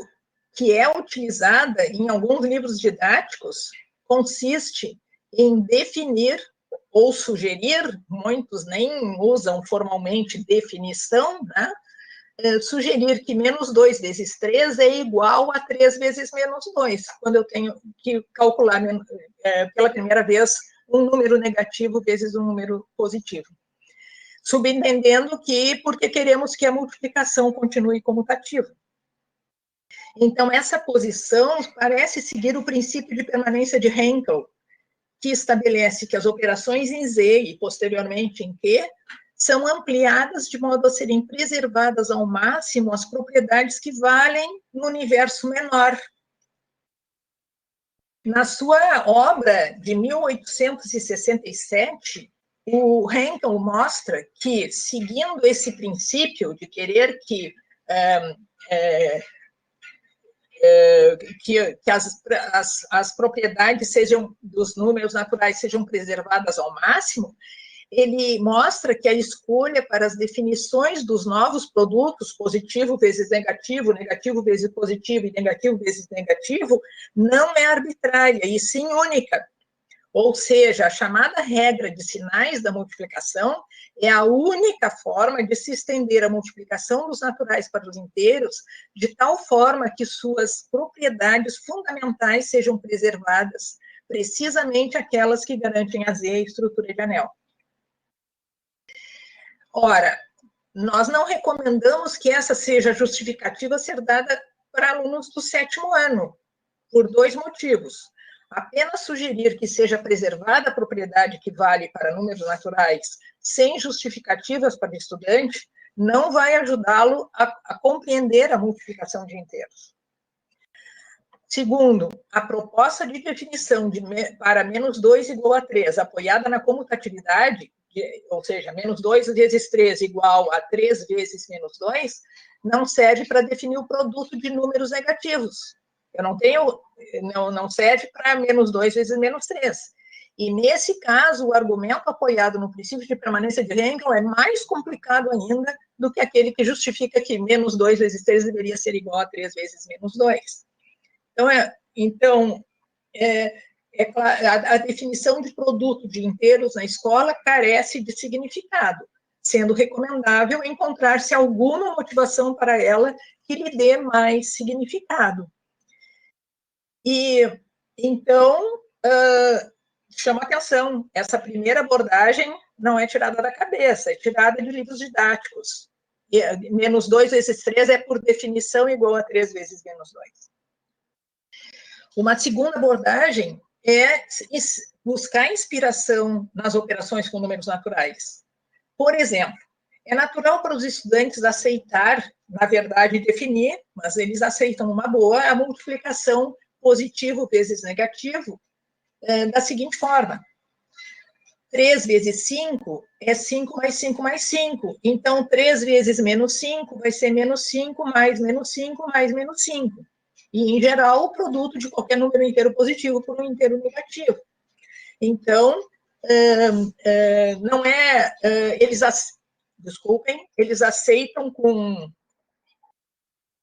[SPEAKER 3] que é utilizada em alguns livros didáticos consiste em definir ou sugerir, muitos nem usam formalmente definição, né? Sugerir que menos 2 vezes 3 é igual a 3 vezes menos 2, quando eu tenho que calcular pela primeira vez um número negativo vezes um número positivo. Subentendendo que, porque queremos que a multiplicação continue comutativa. Então, essa posição parece seguir o princípio de permanência de Hankel, que estabelece que as operações em Z e, posteriormente, em Q, são ampliadas de modo a serem preservadas ao máximo as propriedades que valem no universo menor. Na sua obra de 1867, o Hankel mostra que, seguindo esse princípio de querer que as propriedades dos números naturais sejam preservadas ao máximo, ele mostra que a escolha para as definições dos novos produtos, positivo vezes negativo, negativo vezes positivo e negativo vezes negativo, não é arbitrária, e sim única. Ou seja, a chamada regra de sinais da multiplicação é a única forma de se estender a multiplicação dos naturais para os inteiros, de tal forma que suas propriedades fundamentais sejam preservadas, precisamente aquelas que garantem a Z a estrutura de anel. Ora, nós não recomendamos que essa seja a justificativa a ser dada para alunos do 7º ano, por 2 motivos. Apenas sugerir que seja preservada a propriedade que vale para números naturais sem justificativas para o estudante não vai ajudá-lo a compreender a multiplicação de inteiros. Segundo, a proposta de definição para menos 2 igual a 3, apoiada na comutatividade, ou seja, menos 2 vezes 3 igual a 3 vezes menos 2, não serve para definir o produto de números negativos. Não serve para menos 2 vezes menos 3. E, nesse caso, o argumento apoiado no princípio de permanência de Hankel é mais complicado ainda do que aquele que justifica que menos 2 vezes 3 deveria ser igual a 3 vezes menos 2. Então, a definição de produto de inteiros na escola carece de significado, sendo recomendável encontrar-se alguma motivação para ela que lhe dê mais significado. E, então, chama atenção, essa primeira abordagem não é tirada da cabeça, é tirada de livros didáticos. E, menos 2 vezes 3 é, por definição, igual a 3 vezes menos 2. Uma segunda abordagem é buscar inspiração nas operações com números naturais. Por exemplo, é natural para os estudantes aceitar, na verdade, definir, mas eles aceitam uma boa, a multiplicação positivo vezes negativo, da seguinte forma: 3 vezes 5 é 5 mais 5 mais 5. Então, 3 vezes menos 5 vai ser menos 5 mais menos 5 mais menos 5. E, em geral, o produto de qualquer número inteiro positivo por um inteiro negativo. Então, não é... eles aceitam com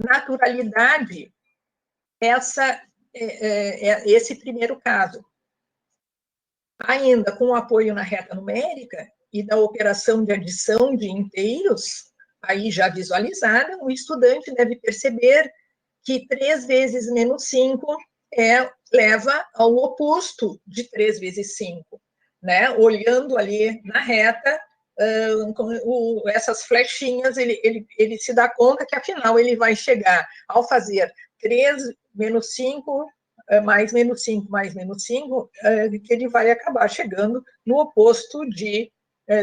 [SPEAKER 3] naturalidade esse primeiro caso. Ainda com o apoio na reta numérica, e da operação de adição de inteiros, aí já visualizada, o estudante deve perceber que 3 vezes menos 5 leva ao oposto de 3 vezes 5, né? Olhando ali na reta, essas flechinhas, ele se dá conta que, afinal, ele vai chegar, ao fazer 3 menos 5, mais menos 5, mais menos 5, que ele vai acabar chegando no oposto de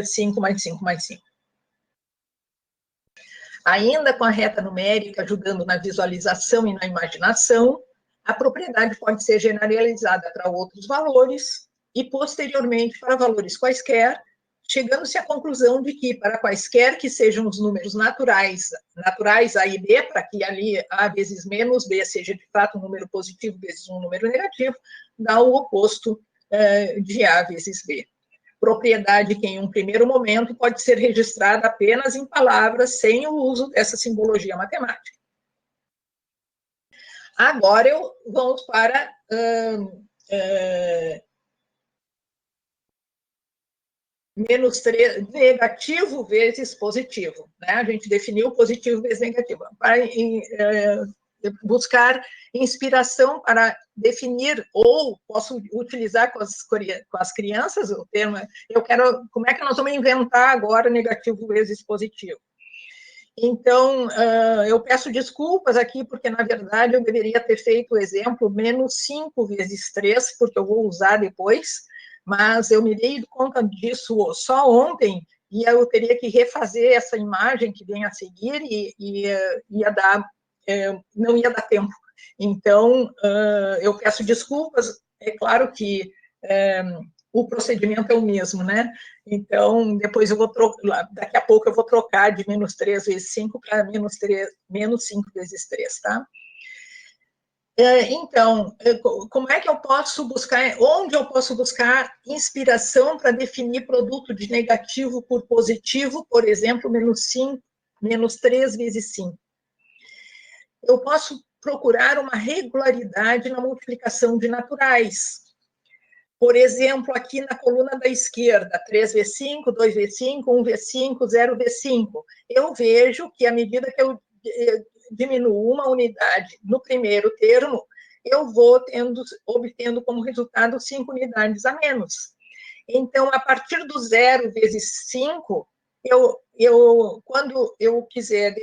[SPEAKER 3] 5 mais 5 mais 5. Ainda com a reta numérica ajudando na visualização e na imaginação, a propriedade pode ser generalizada para outros valores e, posteriormente, para valores quaisquer, chegando-se à conclusão de que, para quaisquer que sejam os números naturais A e B, para que ali A vezes menos B seja, de fato, um número positivo vezes um número negativo, dá o oposto de A vezes B. Propriedade que, em um primeiro momento, pode ser registrada apenas em palavras, sem o uso dessa simbologia matemática. Agora, vamos para menos 3, negativo vezes positivo, né? A gente definiu positivo vezes negativo. Para buscar inspiração para definir, ou posso utilizar com as crianças o termo, como é que nós vamos inventar agora negativo vezes positivo? Então, eu peço desculpas aqui, porque, na verdade, eu deveria ter feito o exemplo menos 5 vezes 3, porque eu vou usar depois, mas eu me dei conta disso só ontem, e eu teria que refazer essa imagem que vem a seguir, e não ia dar tempo. Então, eu peço desculpas, é claro que o procedimento é o mesmo, né? Então, depois daqui a pouco eu vou trocar de menos 3 vezes 5 para menos 5 vezes 3, tá? Então, como é que eu posso buscar, onde eu posso buscar inspiração para definir produto de negativo por positivo, por exemplo, menos 3 vezes 5? Eu posso procurar uma regularidade na multiplicação de naturais. Por exemplo, aqui na coluna da esquerda, 3V5, 2V5, 1V5, 0V5. Eu vejo que, à medida que eu diminuo uma unidade no primeiro termo, eu vou obtendo como resultado 5 unidades a menos. Então, a partir do 0 vezes 5, quando eu quiser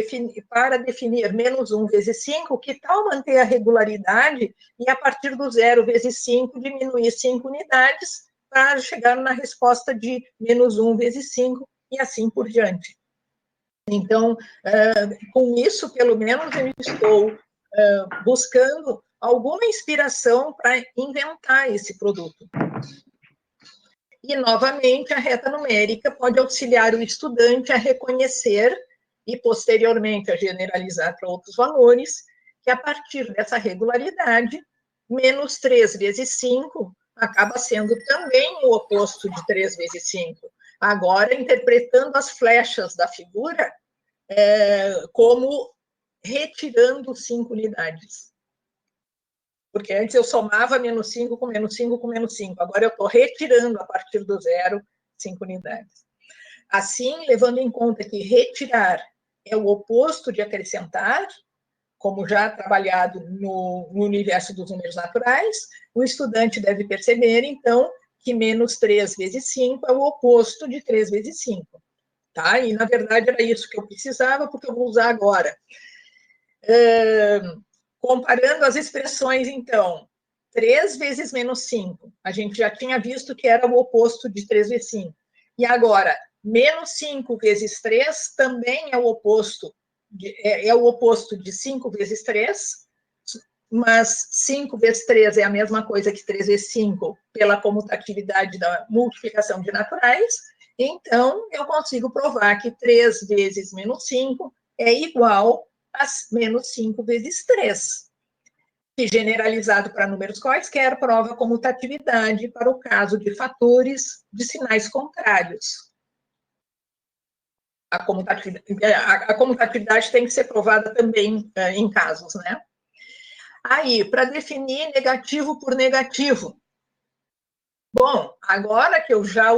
[SPEAKER 3] definir menos 1 vezes 5, que tal manter a regularidade e, a partir do 0 vezes 5, diminuir 5 unidades para chegar na resposta de menos 1 vezes 5 e assim por diante. Então, com isso, pelo menos, eu estou buscando alguma inspiração para inventar esse produto. E, novamente, a reta numérica pode auxiliar o estudante a reconhecer e, posteriormente, a generalizar para outros valores, que, a partir dessa regularidade, menos 3 vezes 5 acaba sendo também o oposto de 3 vezes 5. Agora, interpretando as flechas da figura como retirando 5 unidades. Porque antes eu somava menos 5 com menos 5 com menos 5. Agora eu estou retirando, a partir do 0, 5 unidades. Assim, levando em conta que retirar é o oposto de acrescentar, como já trabalhado no universo dos números naturais, o estudante deve perceber, então, que menos 3 vezes 5 é o oposto de 3 vezes 5. Tá? E, na verdade, era isso que eu precisava, porque eu vou usar agora. Comparando as expressões, então, 3 vezes menos 5, a gente já tinha visto que era o oposto de 3 vezes 5. E agora, menos 5 vezes 3 também é o oposto de 5 vezes 3, mas 5 vezes 3 é a mesma coisa que 3 vezes 5 pela comutatividade da multiplicação de naturais. Então, eu consigo provar que 3 vezes menos 5 é igual a menos 5 vezes 3. Que, generalizado para números quaisquer, prova a comutatividade para o caso de fatores de sinais contrários. A comutatividade tem que ser provada também em casos, né? Aí, para definir negativo por negativo. Bom, agora que eu já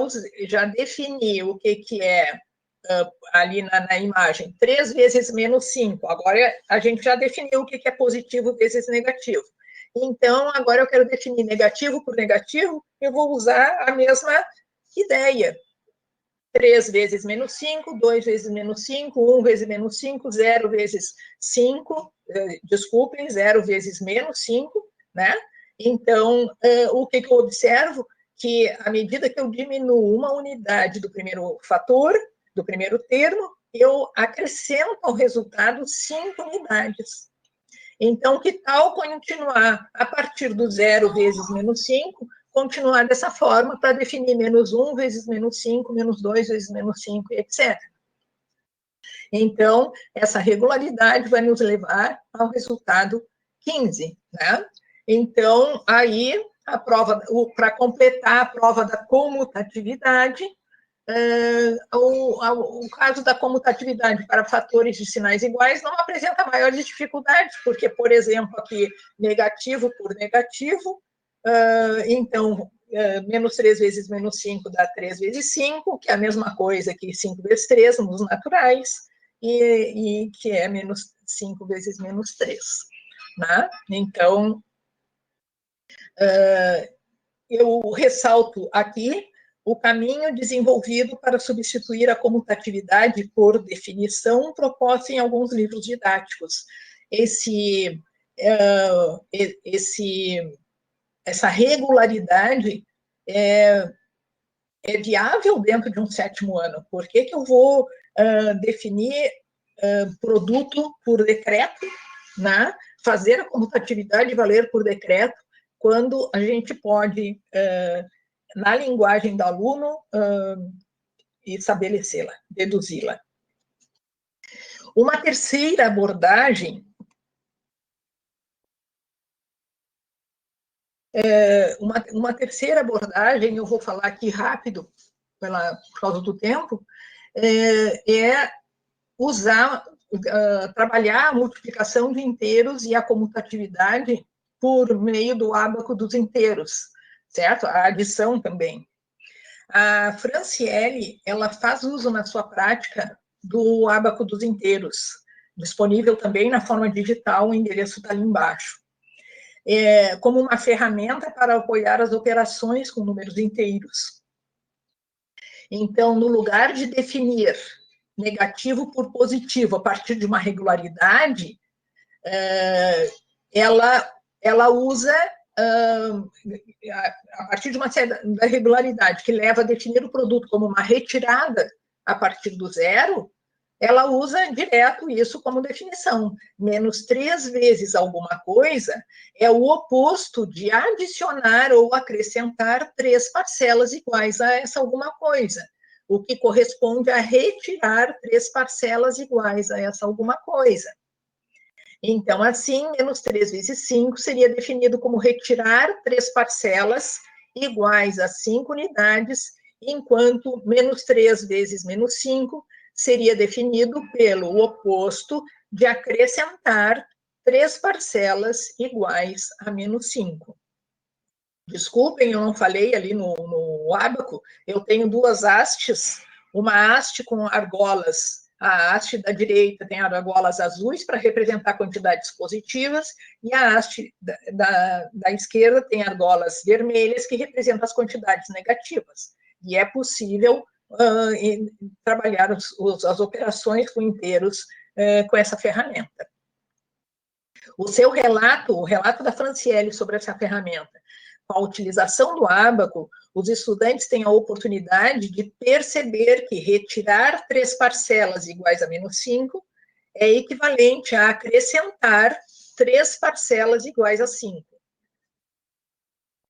[SPEAKER 3] defini o que é ali na imagem, 3 vezes menos 5, agora a gente já definiu o que é positivo vezes negativo. Então, agora eu quero definir negativo por negativo, eu vou usar a mesma ideia. 3 vezes menos 5, 2 vezes menos 5, 1 vezes menos 5, 0 vezes 5, desculpem, 0 vezes menos 5, né? Então, o que eu observo? Que à medida que eu diminuo uma unidade do primeiro fator, do primeiro termo, eu acrescento ao resultado 5 unidades. Então, que tal continuar a partir do 0 vezes menos 5, continuar dessa forma para definir menos 1 vezes menos 5, menos 2 vezes menos 5, etc. Então, essa regularidade vai nos levar ao resultado 15, né? Então, aí, para completar a prova da comutatividade, o caso da comutatividade para fatores de sinais iguais não apresenta maiores dificuldades, porque, por exemplo, aqui, negativo por negativo, então, menos 3 vezes menos 5 dá 3 vezes 5, que é a mesma coisa que 5 vezes 3 nos naturais, e que é menos 5 vezes menos 3. Né? Então, eu ressalto aqui o caminho desenvolvido para substituir a comutatividade por definição proposta em alguns livros didáticos. Essa regularidade é viável dentro de um 7º ano. Por que eu vou definir produto por decreto, né? Fazer a comutatividade valer por decreto, quando a gente pode, na linguagem do aluno, estabelecê-la, deduzi-la. Uma terceira abordagem eu vou falar aqui rápido, por causa do tempo, é trabalhar a multiplicação de inteiros e a comutatividade por meio do ábaco dos inteiros, certo? A adição também. A Franciele, ela faz uso na sua prática do ábaco dos inteiros, disponível também na forma digital, o endereço está ali embaixo. Como uma ferramenta para apoiar as operações com números inteiros. Então, no lugar de definir negativo por positivo a partir de uma regularidade, ela usa, a partir de uma certa regularidade, que leva a definir o produto como uma retirada a partir do 0, ela usa direto isso como definição. Menos 3 vezes alguma coisa é o oposto de adicionar ou acrescentar 3 parcelas iguais a essa alguma coisa, o que corresponde a retirar 3 parcelas iguais a essa alguma coisa. Então, assim, menos 3 vezes 5 seria definido como retirar 3 parcelas iguais a 5 unidades, enquanto menos 3 vezes menos 5 seria definido pelo oposto de acrescentar 3 parcelas iguais a menos 5. Desculpem, eu não falei ali no ábaco, eu tenho 2 hastes, uma haste com argolas, a haste da direita tem argolas azuis para representar quantidades positivas, e a haste da esquerda tem argolas vermelhas que representam as quantidades negativas. E é possível trabalhar as operações com inteiros com essa ferramenta. O relato da Franciele sobre essa ferramenta, com a utilização do ábaco, os estudantes têm a oportunidade de perceber que retirar 3 parcelas iguais a menos 5 é equivalente a acrescentar 3 parcelas iguais a 5.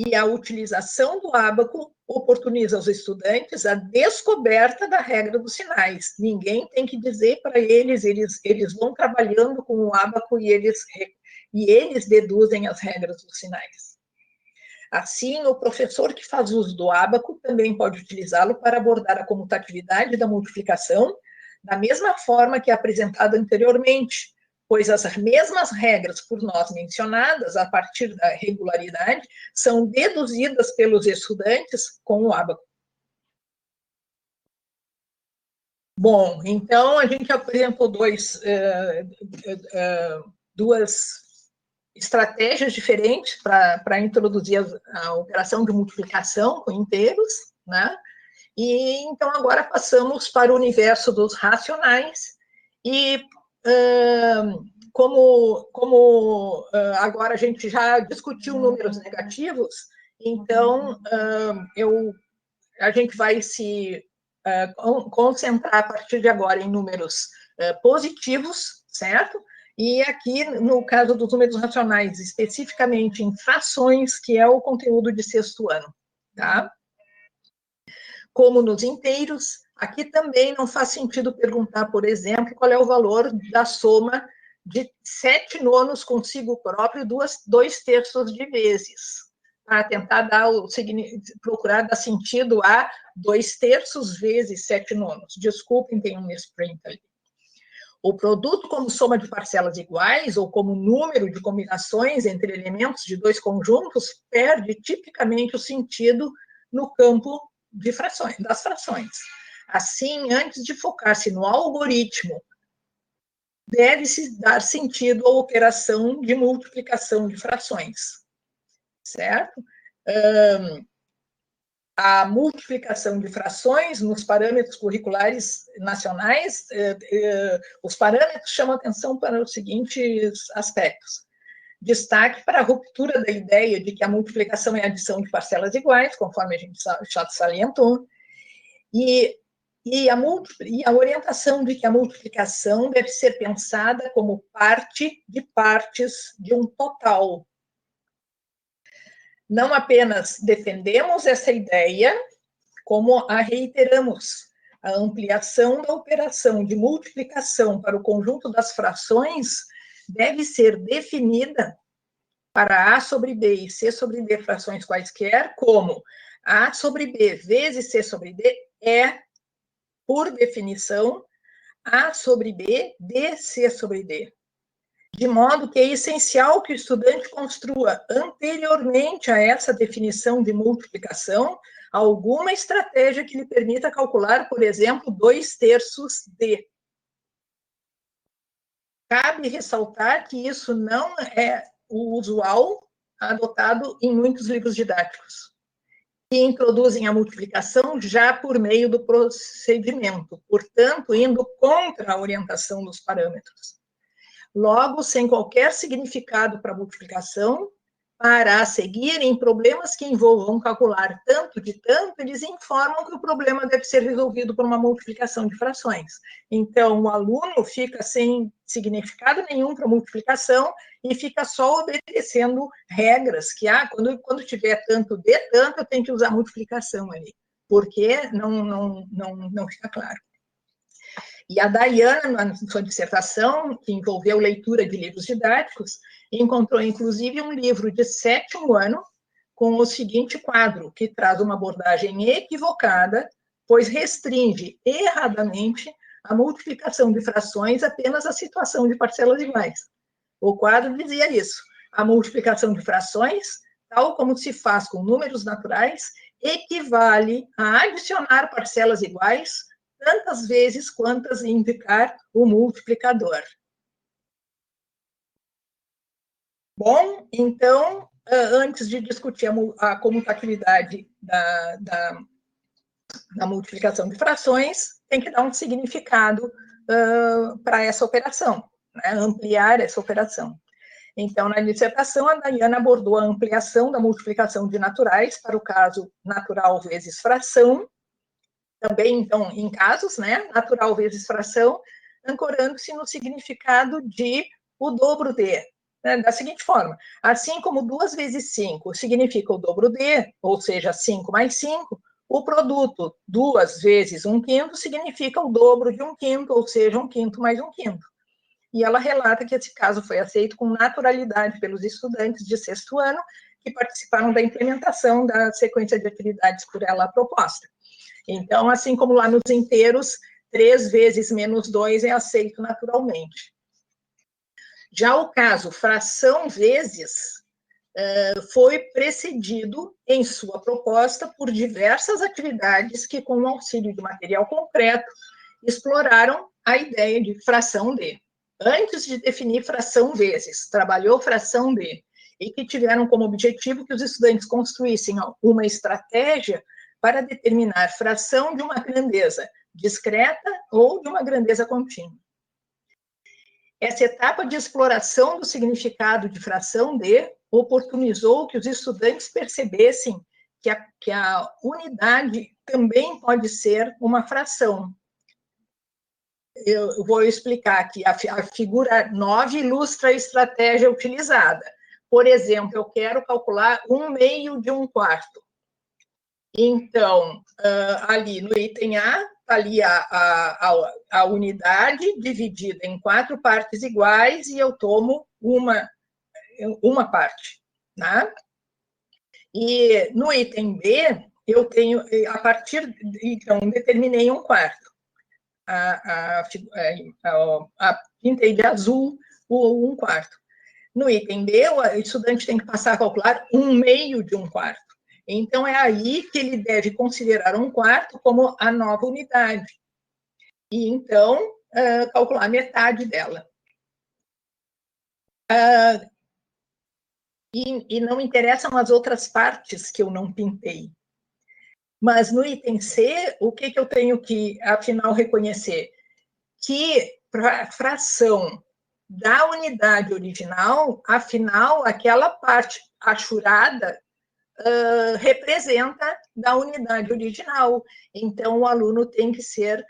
[SPEAKER 3] E a utilização do ábaco oportuniza aos estudantes a descoberta da regra dos sinais. Ninguém tem que dizer para eles vão trabalhando com o ábaco e eles deduzem as regras dos sinais. Assim, o professor que faz uso do ábaco também pode utilizá-lo para abordar a comutatividade da multiplicação, da mesma forma que apresentado anteriormente, pois as mesmas regras por nós mencionadas, a partir da regularidade, são deduzidas pelos estudantes com o ábaco. Bom, então a gente apresentou duas estratégias diferentes para introduzir a operação de multiplicação com inteiros, né? E então agora passamos para o universo dos racionais e como agora a gente já discutiu números negativos, então a gente vai se concentrar a partir de agora em números positivos, certo? E aqui, no caso dos números racionais, especificamente em frações, que é o conteúdo de sexto ano, tá? Como nos inteiros, aqui também não faz sentido perguntar, por exemplo, qual é o valor da soma de 7 nonos consigo próprio, 2/3 de vezes, para tentar procurar dar sentido a 2/3 vezes 7 nonos. Desculpem, tem um misprint ali. O produto como soma de parcelas iguais ou como número de combinações entre elementos de dois conjuntos perde tipicamente o sentido no campo de frações, das frações. Assim, antes de focar-se no algoritmo, deve-se dar sentido à operação de multiplicação de frações, certo? A multiplicação de frações nos parâmetros curriculares nacionais, os parâmetros chamam atenção para os seguintes aspectos. Destaque para a ruptura da ideia de que a multiplicação é a adição de parcelas iguais, conforme a gente já salientou, e a orientação de que a multiplicação deve ser pensada como parte de partes de um total. Não apenas defendemos essa ideia, como a reiteramos. A ampliação da operação de multiplicação para o conjunto das frações deve ser definida para A sobre B e C sobre D frações quaisquer, como A sobre B vezes C sobre D é, por definição, A sobre B, DC sobre D. De modo que é essencial que o estudante construa, anteriormente a essa definição de multiplicação, alguma estratégia que lhe permita calcular, por exemplo, 2/3 D. Cabe ressaltar que isso não é o usual adotado em muitos livros didáticos, que introduzem a multiplicação já por meio do procedimento, portanto, indo contra a orientação dos parâmetros. Logo, sem qualquer significado para a multiplicação, para a seguir, em problemas que envolvam calcular tanto de tanto, eles informam que o problema deve ser resolvido por uma multiplicação de frações. Então, o aluno fica sem significado nenhum para a multiplicação e fica só obedecendo regras, que, quando tiver tanto de tanto, eu tenho que usar multiplicação ali, porque não fica claro. E a Dayana, na sua dissertação, que envolveu leitura de livros didáticos, encontrou, inclusive, um livro de 7º ano com o seguinte quadro, que traz uma abordagem equivocada, pois restringe erradamente a multiplicação de frações apenas à situação de parcelas iguais. O quadro dizia isso: a multiplicação de frações, tal como se faz com números naturais, equivale a adicionar parcelas iguais tantas vezes quantas indicar o multiplicador. Bom, então, antes de discutir a comutatividade da multiplicação de frações, tem que dar um significado para essa operação, né? Ampliar essa operação. Então, na dissertação, a Dayana abordou a ampliação da multiplicação de naturais para o caso natural vezes fração, também, então, em casos, né, natural vezes fração, ancorando-se no significado de o dobro de, né, da seguinte forma: assim como 2 vezes 5 significa o dobro de, ou seja, 5 mais 5, o produto 2 vezes 1/5 significa o dobro de 1/5, ou seja, 1/5 mais 1/5. E ela relata que esse caso foi aceito com naturalidade pelos estudantes de 6º ano que participaram da implementação da sequência de atividades por ela proposta. Então, assim como lá nos inteiros, 3 vezes menos 2 é aceito naturalmente. Já o caso fração vezes foi precedido em sua proposta por diversas atividades que, com o auxílio de material concreto, exploraram a ideia de fração D. Antes de definir fração vezes, trabalhou fração D, e que tiveram como objetivo que os estudantes construíssem uma estratégia para determinar fração de uma grandeza discreta ou de uma grandeza contínua. Essa etapa de exploração do significado de fração D oportunizou que os estudantes percebessem que a unidade também pode ser uma fração. Eu vou explicar aqui. A figura 9 ilustra a estratégia utilizada. Por exemplo, eu quero calcular 1/2 de 1/4. Então, ali no item A, está ali a unidade dividida em 4 partes iguais e eu tomo uma parte, né? E no item B, eu tenho, então, determinei 1/4. Pintei de azul o 1/4. No item B, o estudante tem que passar a calcular 1/2 de 1/4. Então, é aí que ele deve considerar 1/4 como a nova unidade. E, então, calcular metade dela. E não interessam as outras partes que eu não pintei. Mas no item C, o que eu tenho que, afinal, reconhecer? Que para a fração da unidade original, afinal, aquela parte achurada representa da unidade original. Então, o aluno tem que ser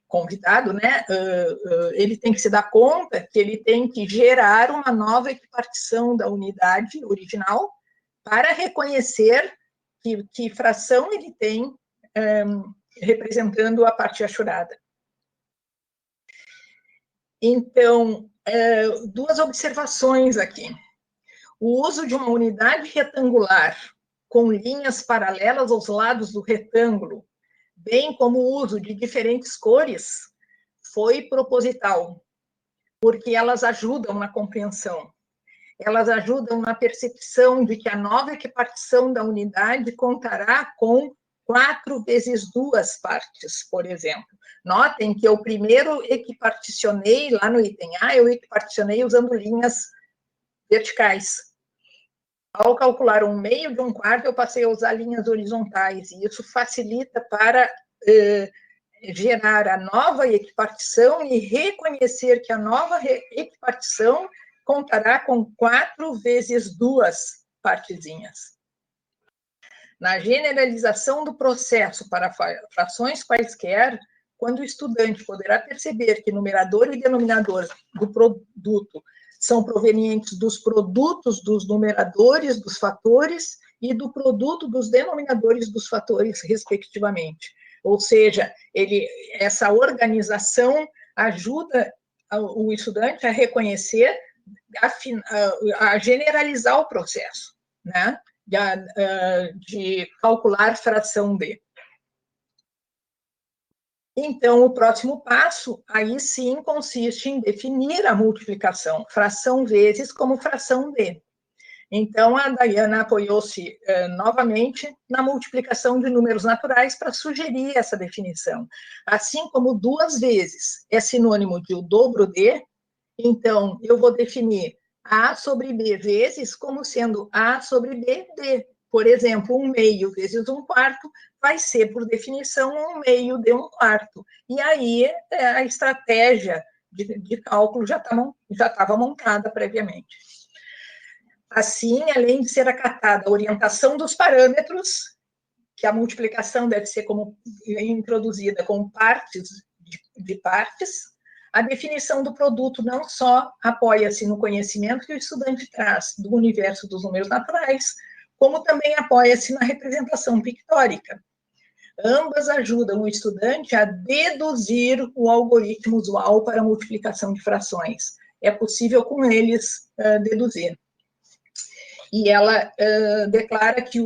[SPEAKER 3] convidado, né? Ele tem que se dar conta que ele tem que gerar uma nova equipartição da unidade original para reconhecer que fração ele tem representando a parte achurada. Então, duas observações aqui. O uso de uma unidade retangular com linhas paralelas aos lados do retângulo, bem como o uso de diferentes cores, foi proposital, porque elas ajudam na compreensão. Elas ajudam na percepção de que a nova equipartição da unidade contará com 4 vezes 2 partes, por exemplo. Notem que eu primeiro equiparticionei, lá no item A, eu equiparticionei usando linhas verticais. Ao calcular 1/2 de 1/4, eu passei a usar linhas horizontais, e isso facilita para gerar a nova equipartição e reconhecer que a nova equipartição contará com 4 vezes 2 partezinhas. Na generalização do processo para frações quaisquer, quando o estudante poderá perceber que numerador e denominador do produto são provenientes dos produtos dos numeradores dos fatores e do produto dos denominadores dos fatores, respectivamente. Ou seja, essa organização ajuda o estudante a reconhecer, a generalizar o processo, né? De calcular fração D. Então, o próximo passo, aí sim, consiste em definir a multiplicação, fração vezes como fração D. Então, a Daiana apoiou-se novamente na multiplicação de números naturais para sugerir essa definição. Assim como 2 vezes é sinônimo de o dobro D, então, eu vou definir A sobre B vezes como sendo A sobre B, D. Por exemplo, 1/2 vezes 1/4 vai ser, por definição, 1/2 de 1/4. E aí, a estratégia de cálculo já estava montada previamente. Assim, além de ser acatada a orientação dos parâmetros, que a multiplicação deve ser introduzida com partes de partes, a definição do produto não só apoia-se no conhecimento que o estudante traz do universo dos números naturais, como também apoia-se na representação pictórica. Ambas ajudam o estudante a deduzir o algoritmo usual para a multiplicação de frações. É possível com eles deduzir. E ela declara que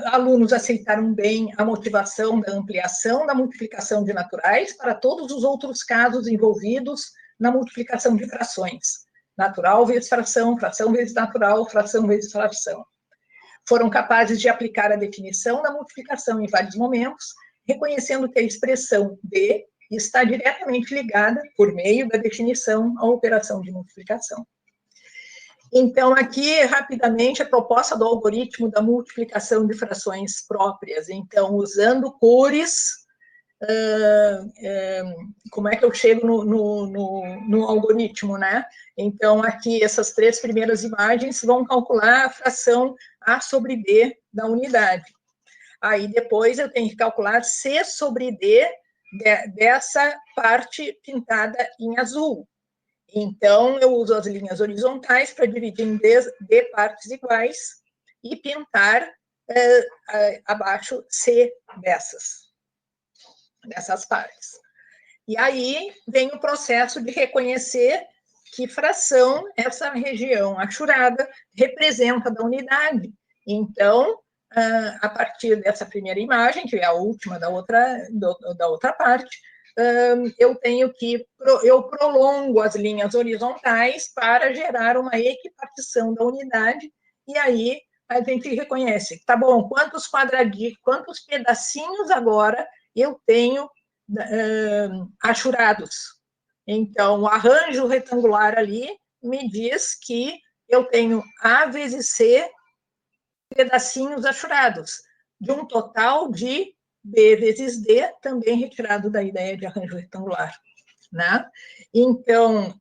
[SPEAKER 3] alunos aceitaram bem a motivação da ampliação da multiplicação de naturais para todos os outros casos envolvidos na multiplicação de frações. Natural vezes fração, fração vezes natural, fração vezes fração. Foram capazes de aplicar a definição da multiplicação em vários momentos, reconhecendo que a expressão D está diretamente ligada, por meio da definição, à operação de multiplicação. Então, aqui, rapidamente, a proposta do algoritmo da multiplicação de frações próprias. Então, usando cores, como é que eu chego no algoritmo, né? Então, aqui, essas 3 primeiras imagens vão calcular a fração A sobre B da unidade. Aí, depois, eu tenho que calcular C sobre D dessa parte pintada em azul. Então, eu uso as linhas horizontais para dividir em D partes iguais e pintar abaixo C dessas partes. E aí vem o processo de reconhecer que fração essa região achurada representa da unidade. Então, a partir dessa primeira imagem, que é a última da outra parte, eu prolongo as linhas horizontais para gerar uma equipartição da unidade, e aí a gente reconhece, tá bom, quantos quadradinhos, quantos pedacinhos agora eu tenho achurados. Então, o arranjo retangular ali me diz que eu tenho A vezes C pedacinhos achurados, de um total de B vezes D, também retirado da ideia de arranjo retangular, né? Então,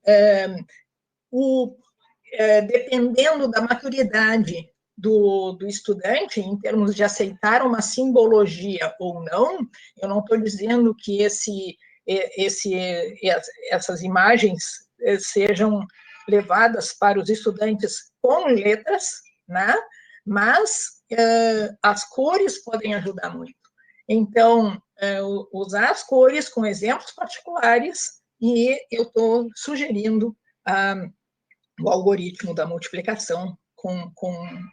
[SPEAKER 3] dependendo da maturidade do estudante, em termos de aceitar uma simbologia ou não, eu não estou dizendo que essas imagens sejam levadas para os estudantes com letras, né? Mas as cores podem ajudar muito. Então, usar as cores com exemplos particulares, e eu estou sugerindo o algoritmo da multiplicação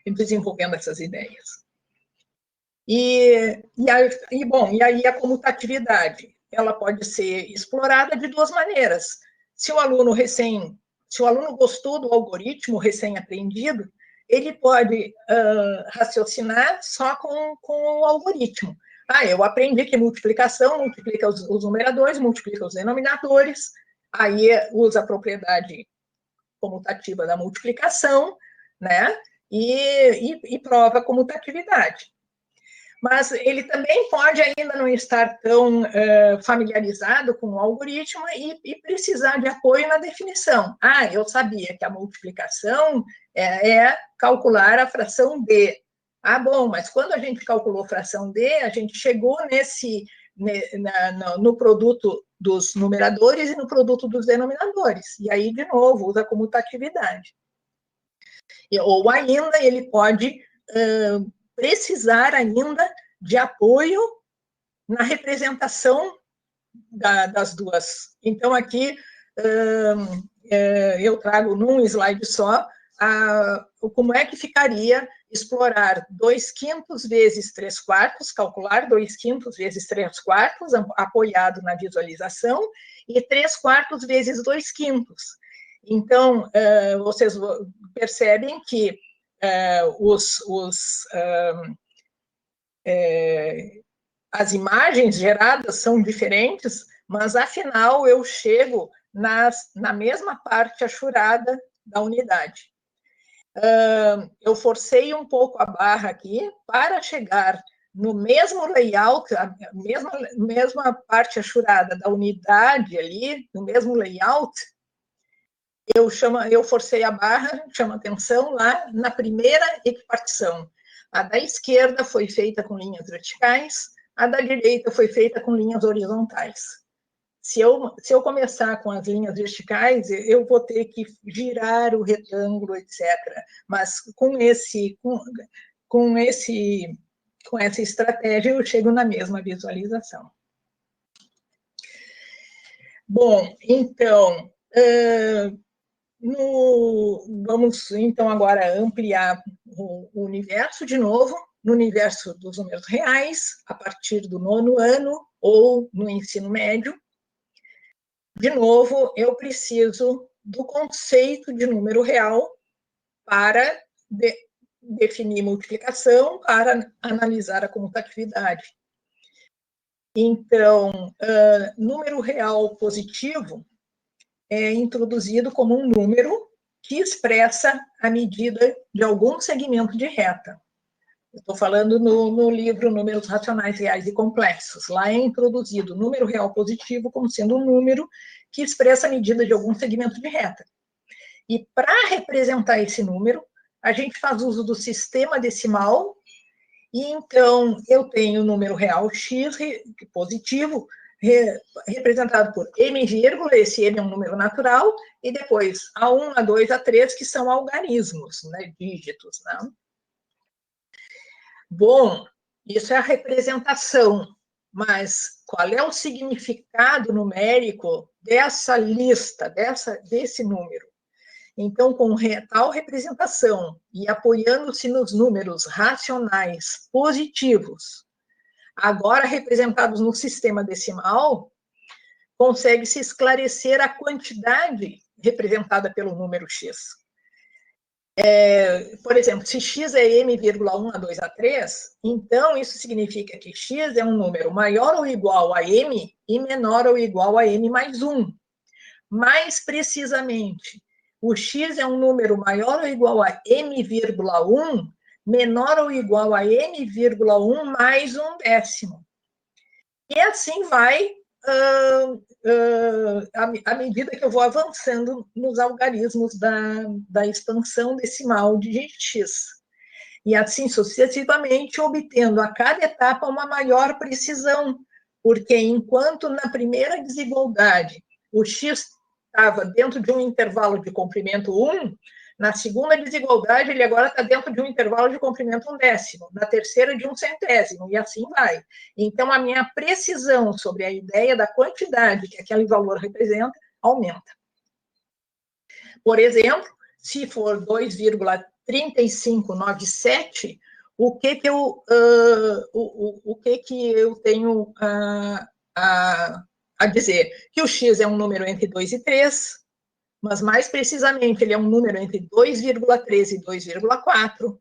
[SPEAKER 3] desenvolvendo essas ideias. E aí a comutatividade, ela pode ser explorada de 2 maneiras. Se o aluno gostou do algoritmo recém-aprendido, ele pode raciocinar só com o algoritmo. Eu aprendi que multiplicação multiplica os numeradores, multiplica os denominadores, aí usa a propriedade comutativa da multiplicação, né? E prova a comutatividade. Mas ele também pode ainda não estar tão familiarizado com o algoritmo e precisar de apoio na definição. Eu sabia que a multiplicação é calcular a fração D. Bom, mas quando a gente calculou a fração D, a gente chegou no produto dos numeradores e no produto dos denominadores. E aí, de novo, usa a comutatividade. Ou ainda, ele pode precisar ainda de apoio na representação das duas. Então, aqui, eu trago num slide só como é que ficaria explorar 2/5 vezes 3/4, calcular 2/5 vezes 3/4, apoiado na visualização, e 3/4 vezes 2/5. Então, vocês percebem que as imagens geradas são diferentes, mas, afinal, eu chego na mesma parte achurada da unidade. Eu forcei um pouco a barra aqui para chegar no mesmo layout, a mesma parte achurada da unidade ali, no mesmo layout. Eu forcei a barra, chamo atenção lá na primeira equipartição. A da esquerda foi feita com linhas verticais, a da direita foi feita com linhas horizontais. Se eu começar com as linhas verticais, eu vou ter que girar o retângulo, etc. Mas com essa estratégia, eu chego na mesma visualização. Bom, então, vamos, então, agora ampliar o universo de novo. no universo dos números reais, a partir do 9º ano ou no ensino médio. De novo, eu preciso do conceito de número real para definir multiplicação, para analisar a comutatividade. Então, número real positivo é introduzido como um número que expressa a medida de algum segmento de reta. Estou falando no livro Números Racionais, Reais e Complexos. Lá é introduzido o número real positivo como sendo um número que expressa a medida de algum segmento de reta. E para representar esse número, a gente faz uso do sistema decimal, e então eu tenho o número real x positivo, representado por m vírgula, esse m é um número natural, e depois A1, A2, A3, que são algarismos, né, dígitos, né? Bom, isso é a representação, mas qual é o significado numérico dessa lista, desse número? Então, com tal representação e apoiando-se nos números racionais positivos, agora representados no sistema decimal, consegue-se esclarecer a quantidade representada pelo número x. Por exemplo, se x é m, 1, A2, A3, então isso significa que x é um número maior ou igual a m e menor ou igual a m mais 1. Mais precisamente, o x é um número maior ou igual a m,1, menor ou igual a m,1 mais 1/10. E assim vai à medida que eu vou avançando nos algarismos da expansão decimal de x. E assim sucessivamente, obtendo a cada etapa uma maior precisão, porque enquanto na primeira desigualdade o x estava dentro de um intervalo de comprimento 1, na segunda desigualdade, ele agora está dentro de um intervalo de comprimento 1/10, na terceira de 1/100, e assim vai. Então, a minha precisão sobre a ideia da quantidade que aquele valor representa aumenta. Por exemplo, se for 2,3597, o que eu tenho a dizer? Que o x é um número entre 2 e 3, mas mais precisamente ele é um número entre 2,3 e 2,4,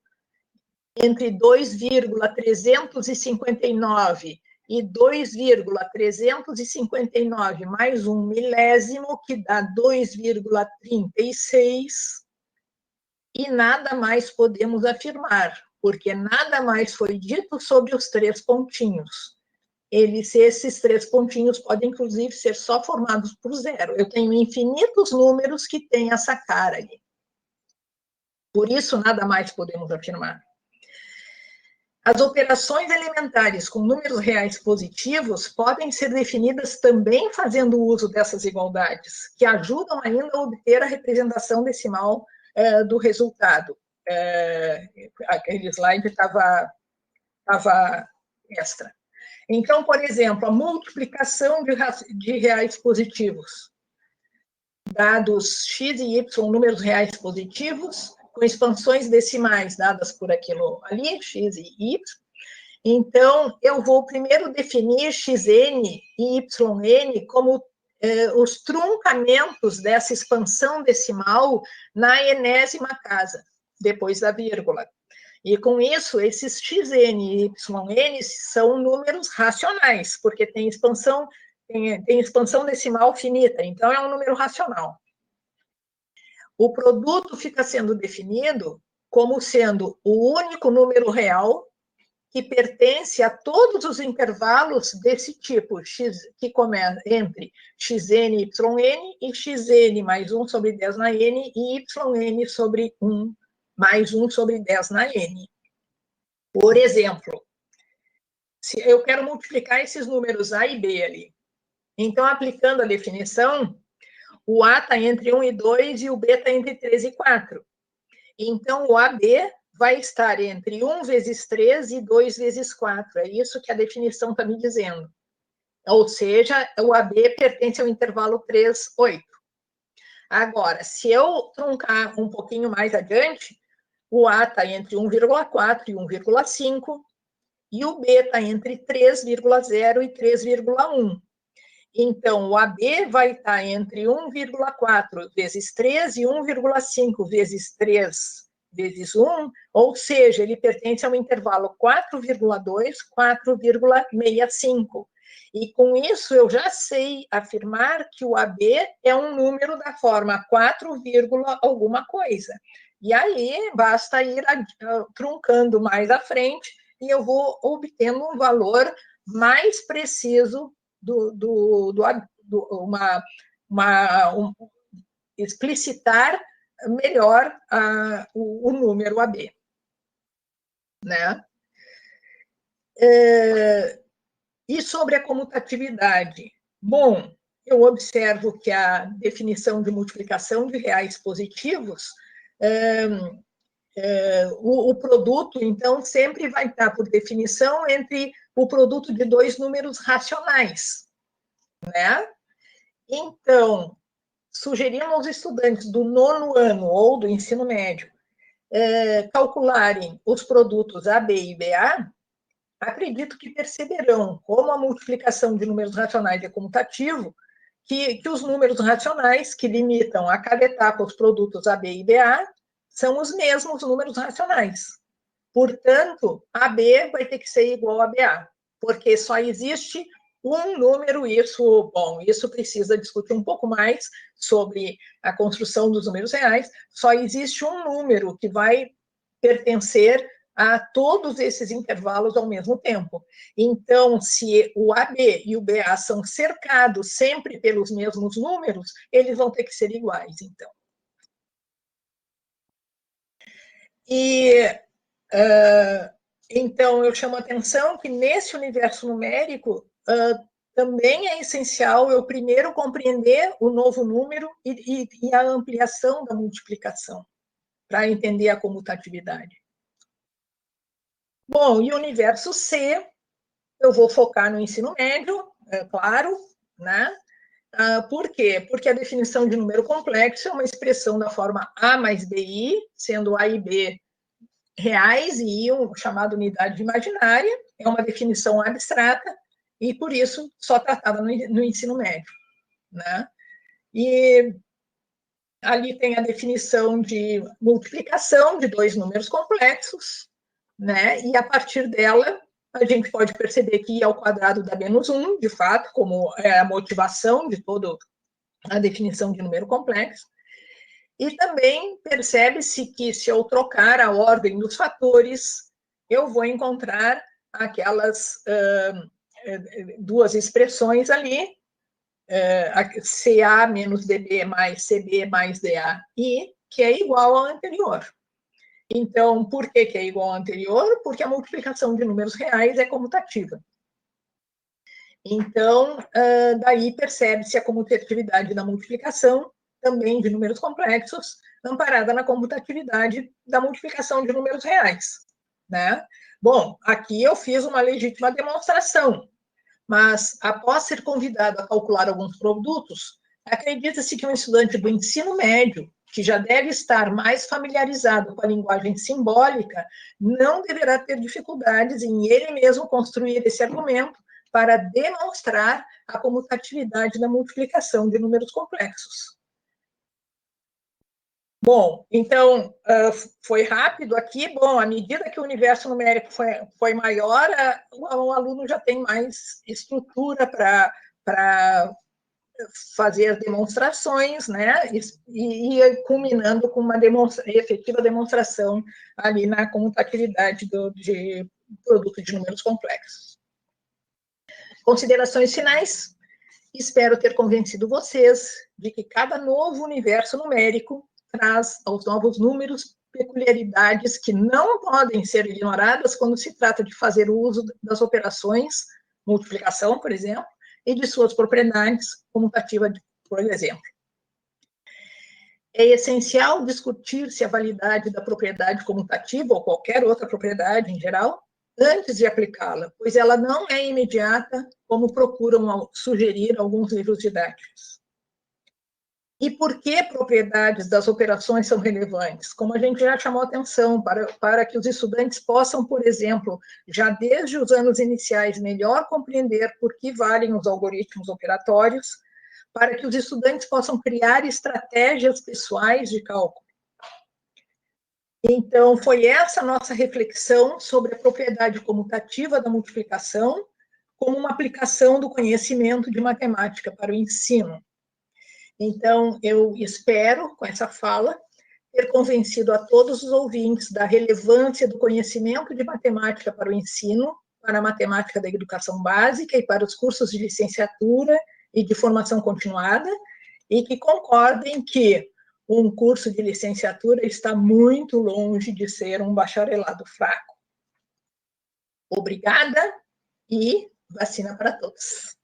[SPEAKER 3] entre 2,359 e 2,359 mais 1 milésimo, que dá 2,36, e nada mais podemos afirmar, porque nada mais foi dito sobre os 3 pontinhos. Esses 3 pontinhos podem, inclusive, ser só formados por 0. Eu tenho infinitos números que têm essa cara ali. Por isso, nada mais podemos afirmar. As operações elementares com números reais positivos podem ser definidas também fazendo uso dessas igualdades, que ajudam ainda a obter a representação decimal do resultado. Aquele slide estava extra. Então, por exemplo, a multiplicação de reais positivos, dados x e y, números reais positivos, com expansões decimais dadas por aquilo ali, x e y. Então, eu vou primeiro definir xn e yn como os truncamentos dessa expansão decimal na enésima casa, depois da vírgula. E com isso, esses xn e yn são números racionais, porque tem expansão decimal finita, então é um número racional. O produto fica sendo definido como sendo o único número real que pertence a todos os intervalos desse tipo, x, que começa entre xn e yn, e xn mais 1 sobre 10 na n, e yn sobre 1 mais 1 sobre 10 na n. Por exemplo, se eu quero multiplicar esses números A e B ali, então, aplicando a definição, o A está entre 1 e 2 e o B está entre 3 e 4. Então, o AB vai estar entre 1 vezes 3 e 2 vezes 4. É isso que a definição está me dizendo. Ou seja, o AB pertence ao intervalo 3, 8. Agora, se eu truncar um pouquinho mais adiante, o A está entre 1,4 e 1,5, e o B está entre 3,0 e 3,1. Então, o AB vai estar entre 1,4 vezes 3 e 1,5 vezes 3 vezes 1, ou seja, ele pertence a um intervalo 4,2, 4,65. E com isso eu já sei afirmar que o AB é um número da forma 4, alguma coisa. E aí basta ir truncando mais à frente e eu vou obtendo um valor mais preciso explicitar melhor o número AB. Né? E sobre a comutatividade? Bom, eu observo que a definição de multiplicação de reais positivos, o produto, então, sempre vai estar, por definição, entre o produto de dois números racionais. Né? Então, sugerindo aos estudantes do 9º ano ou do ensino médio calcularem os produtos AB e BA, acredito que perceberão, como a multiplicação de números racionais é comutativo, que os números racionais que limitam a cada etapa os produtos AB e BA são os mesmos números racionais. Portanto, AB vai ter que ser igual a BA, porque só existe um número, isso precisa discutir um pouco mais sobre a construção dos números reais, só existe um número que vai pertencer a todos esses intervalos ao mesmo tempo. Então, se o AB e o BA são cercados sempre pelos mesmos números, eles vão ter que ser iguais, então. Então, eu chamo a atenção que nesse universo numérico também é essencial eu primeiro compreender o novo número e a ampliação da multiplicação, para entender a comutatividade. Bom, e o universo C, eu vou focar no ensino médio, é claro, né? Por quê? Porque a definição de número complexo é uma expressão da forma A mais BI, sendo A e B reais e I chamada unidade imaginária, é uma definição abstrata e, por isso, só tratada no ensino médio. Né? E ali tem a definição de multiplicação de dois números complexos, né? E a partir dela, a gente pode perceber que I ao quadrado dá menos 1, de fato, como é a motivação de toda a definição de número complexo. E também percebe-se que, se eu trocar a ordem dos fatores, eu vou encontrar aquelas duas expressões ali, CA menos DB mais CB mais DAI, que é igual ao anterior. Então, por que é igual ao anterior? Porque a multiplicação de números reais é comutativa. Então, daí percebe-se a comutatividade da multiplicação, também de números complexos, amparada na comutatividade da multiplicação de números reais. Né? Bom, aqui eu fiz uma legítima demonstração, mas, após ser convidado a calcular alguns produtos, acredita-se que um estudante do ensino médio, que já deve estar mais familiarizado com a linguagem simbólica, não deverá ter dificuldades em ele mesmo construir esse argumento para demonstrar a comutatividade da multiplicação de números complexos. Bom, então, foi rápido aqui. Bom, à medida que o universo numérico foi maior, o aluno já tem mais estrutura para fazer as demonstrações, né? E culminando com uma efetiva demonstração ali na comutatividade de produto de números complexos. Considerações finais. Espero ter convencido vocês de que cada novo universo numérico traz aos novos números peculiaridades que não podem ser ignoradas quando se trata de fazer uso das operações, multiplicação, por exemplo, e de suas propriedades, comutativa, por exemplo. É essencial discutir se a validade da propriedade comutativa, ou qualquer outra propriedade em geral, antes de aplicá-la, pois ela não é imediata, como procuram sugerir alguns livros didáticos. E por que propriedades das operações são relevantes? Como a gente já chamou atenção, para que os estudantes possam, por exemplo, já desde os anos iniciais, melhor compreender por que valem os algoritmos operatórios, para que os estudantes possam criar estratégias pessoais de cálculo. Então, foi essa nossa reflexão sobre a propriedade comutativa da multiplicação como uma aplicação do conhecimento de matemática para o ensino. Então, eu espero, com essa fala, ter convencido a todos os ouvintes da relevância do conhecimento de matemática para o ensino, para a matemática da educação básica e para os cursos de licenciatura e de formação continuada, e que concordem que um curso de licenciatura está muito longe de ser um bacharelado fraco. Obrigada e vacina para todos.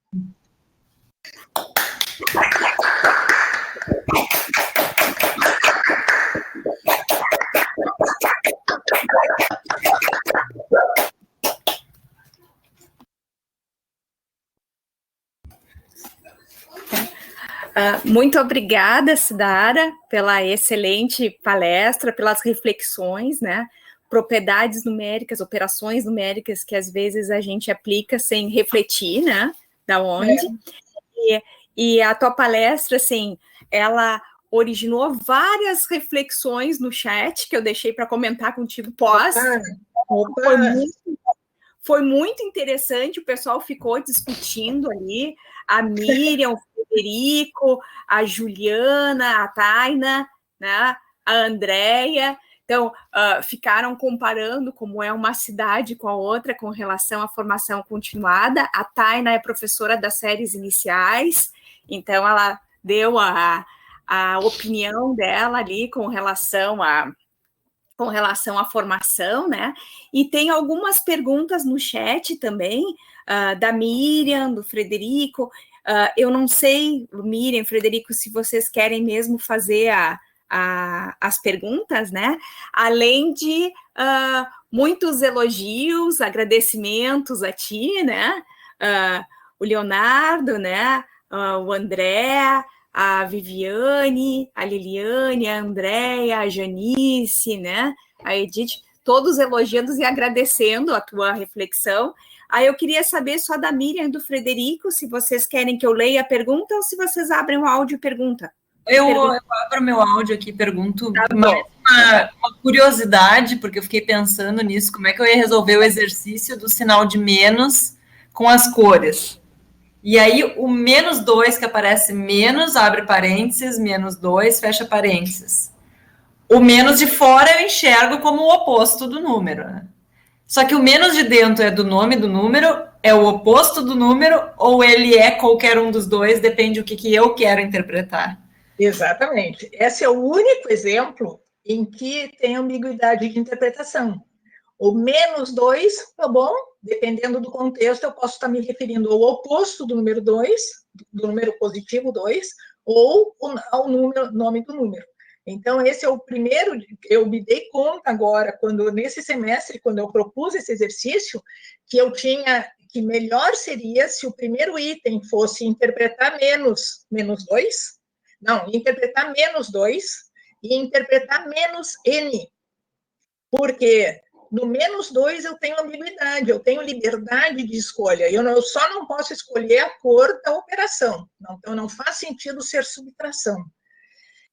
[SPEAKER 1] Muito obrigada, Sidara, pela excelente palestra, pelas reflexões, né? Propriedades numéricas, operações numéricas que às vezes a gente aplica sem refletir, né? Da onde. E a tua palestra, assim, ela originou várias reflexões no chat que eu deixei para comentar contigo pós. Foi muito interessante, o pessoal ficou discutindo ali, a Miriam, o Frederico, a Juliana, a Taina, né, a Andréia. Então, ficaram comparando como é uma cidade com a outra com relação à formação continuada. A Taina é professora das séries iniciais, então ela deu a opinião dela ali com relação à formação, né? E tem algumas perguntas no chat também, da Miriam, do Frederico. Eu não sei, Miriam, Frederico, se vocês querem mesmo fazer as perguntas, né? Além de muitos elogios, agradecimentos a ti, né? O Leonardo, né? O André, a Viviane, a Liliane, a Andréia, a Janice, né? A Edith, todos elogiando e agradecendo a tua reflexão. Aí eu queria saber só da Miriam e do Frederico, se vocês querem que eu leia a pergunta ou se vocês abrem o áudio e pergunta.
[SPEAKER 2] Eu abro meu áudio aqui e pergunto mais uma curiosidade, porque eu fiquei pensando nisso, como é que eu ia resolver o exercício do sinal de menos com as cores. E aí, o -2 que aparece menos, abre parênteses, -2, fecha parênteses. O menos de fora eu enxergo como o oposto do número, né? Só que o menos de dentro é do nome do número, é o oposto do número, ou ele é qualquer um dos dois, depende do que eu quero interpretar.
[SPEAKER 3] Exatamente. Esse é o único exemplo em que tem ambiguidade de interpretação. O -2, tá bom? Dependendo do contexto, eu posso estar me referindo ao oposto do número 2, do número positivo 2, ou ao nome do número. Então, esse é o primeiro, eu me dei conta agora, nesse semestre, quando eu propus esse exercício, que que melhor seria se o primeiro item fosse interpretar -2, não, interpretar -2 e interpretar -n, porque no -2 eu tenho ambiguidade, eu tenho liberdade de escolha, eu só não posso escolher a cor da operação, então não faz sentido ser subtração.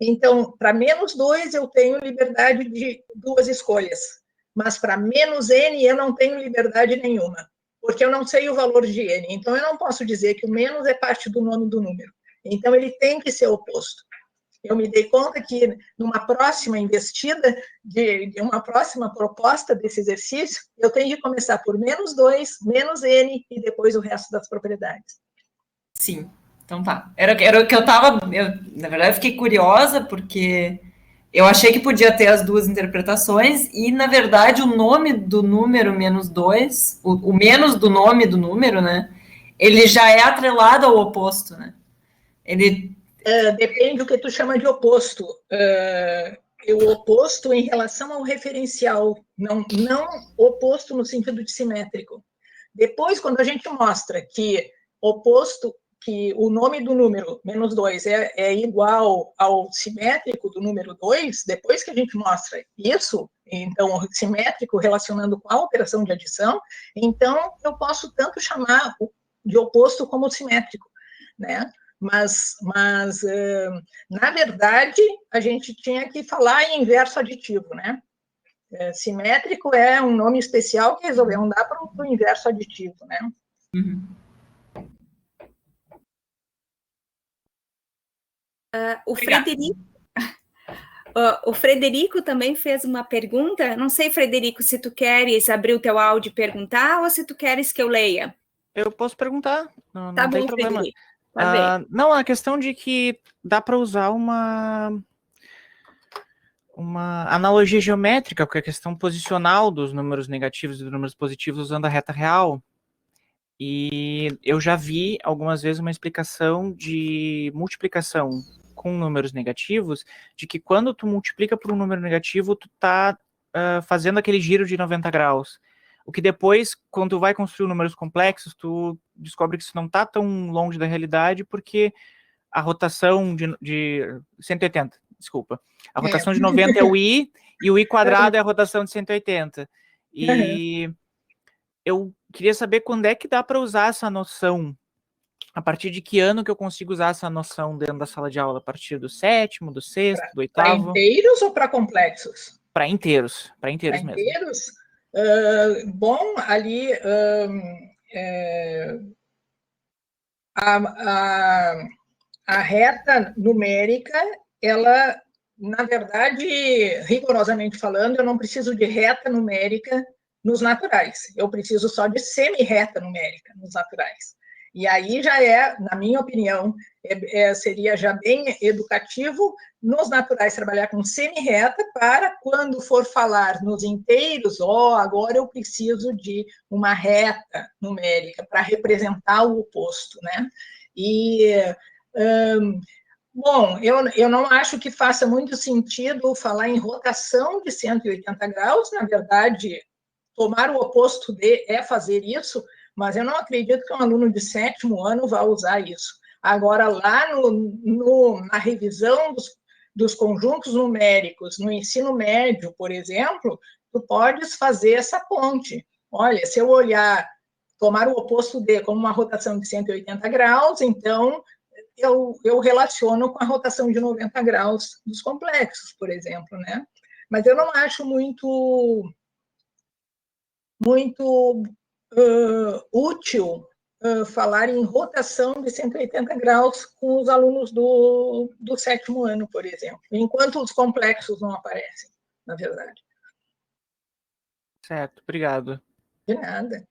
[SPEAKER 3] Então, para -2 eu tenho liberdade de 2 escolhas, mas para -n eu não tenho liberdade nenhuma, porque eu não sei o valor de n, então eu não posso dizer que o menos é parte do nome do número, então ele tem que ser oposto. Eu me dei conta que, numa próxima investida, de uma próxima proposta desse exercício, eu tenho que começar por -2, -n e depois o resto das propriedades.
[SPEAKER 2] Sim, então tá. Era o que eu estava... Na verdade, eu fiquei curiosa, porque eu achei que podia ter as duas interpretações, e, na verdade, o nome do número -2, o menos do nome do número, né? Ele já é atrelado ao oposto, né? Ele...
[SPEAKER 3] depende do que tu chama de oposto. O oposto em relação ao referencial, não oposto no sentido de simétrico. Depois, quando a gente mostra que oposto que o nome do número -2 é igual ao simétrico do número 2, depois que a gente mostra isso, então, simétrico relacionando com a operação de adição, então eu posso tanto chamar de oposto como simétrico, né? Mas na verdade, a gente tinha que falar em inverso aditivo, né? Simétrico é um nome especial que resolveu dar para o inverso aditivo, né?
[SPEAKER 2] Uhum.
[SPEAKER 1] O Frederico também fez uma pergunta. Não sei, Frederico, se tu queres abrir o teu áudio e perguntar ou se tu queres que eu leia.
[SPEAKER 5] Eu posso perguntar, não
[SPEAKER 1] Tá
[SPEAKER 5] tem
[SPEAKER 1] bom,
[SPEAKER 5] problema.
[SPEAKER 1] Frederico. Tá bem.
[SPEAKER 5] Não, a questão de que dá para usar uma analogia geométrica, porque a questão posicional dos números negativos e dos números positivos usando a reta real. E eu já vi algumas vezes uma explicação de multiplicação com números negativos, de que quando tu multiplica por um número negativo, tu tá fazendo aquele giro de 90 graus. O que depois, quando tu vai construir números complexos, tu descobre que isso não tá tão longe da realidade, porque a rotação de 180, desculpa. A rotação de 90 é o i, e o i quadrado é a rotação de 180. E eu queria saber quando é que dá para usar essa noção. A partir de que ano que eu consigo usar essa noção dentro da sala de aula? A partir do 7º, do 6º, do 8º?
[SPEAKER 3] Para inteiros ou para complexos?
[SPEAKER 5] Para inteiros mesmo.
[SPEAKER 3] Inteiros? Bom, ali a reta numérica, ela, na verdade, rigorosamente falando, eu não preciso de reta numérica nos naturais. Eu preciso só de semi-reta numérica nos naturais. E aí já na minha opinião, seria já bem educativo nos naturais trabalhar com semi-reta para quando for falar nos inteiros, agora eu preciso de uma reta numérica para representar o oposto, né? Bom, eu não acho que faça muito sentido falar em rotação de 180 graus, na verdade, tomar o oposto é fazer isso, mas eu não acredito que um aluno de 7º ano vá usar isso. Agora, lá na revisão dos conjuntos numéricos, no ensino médio, por exemplo, tu podes fazer essa ponte. Olha, se eu tomar o oposto de como uma rotação de 180 graus, então eu relaciono com a rotação de 90 graus dos complexos, por exemplo, né? Mas eu não acho muito útil falar em rotação de 180 graus com os alunos do 7º ano, por exemplo, enquanto os complexos não aparecem, na verdade.
[SPEAKER 5] Certo, obrigado.
[SPEAKER 3] De nada.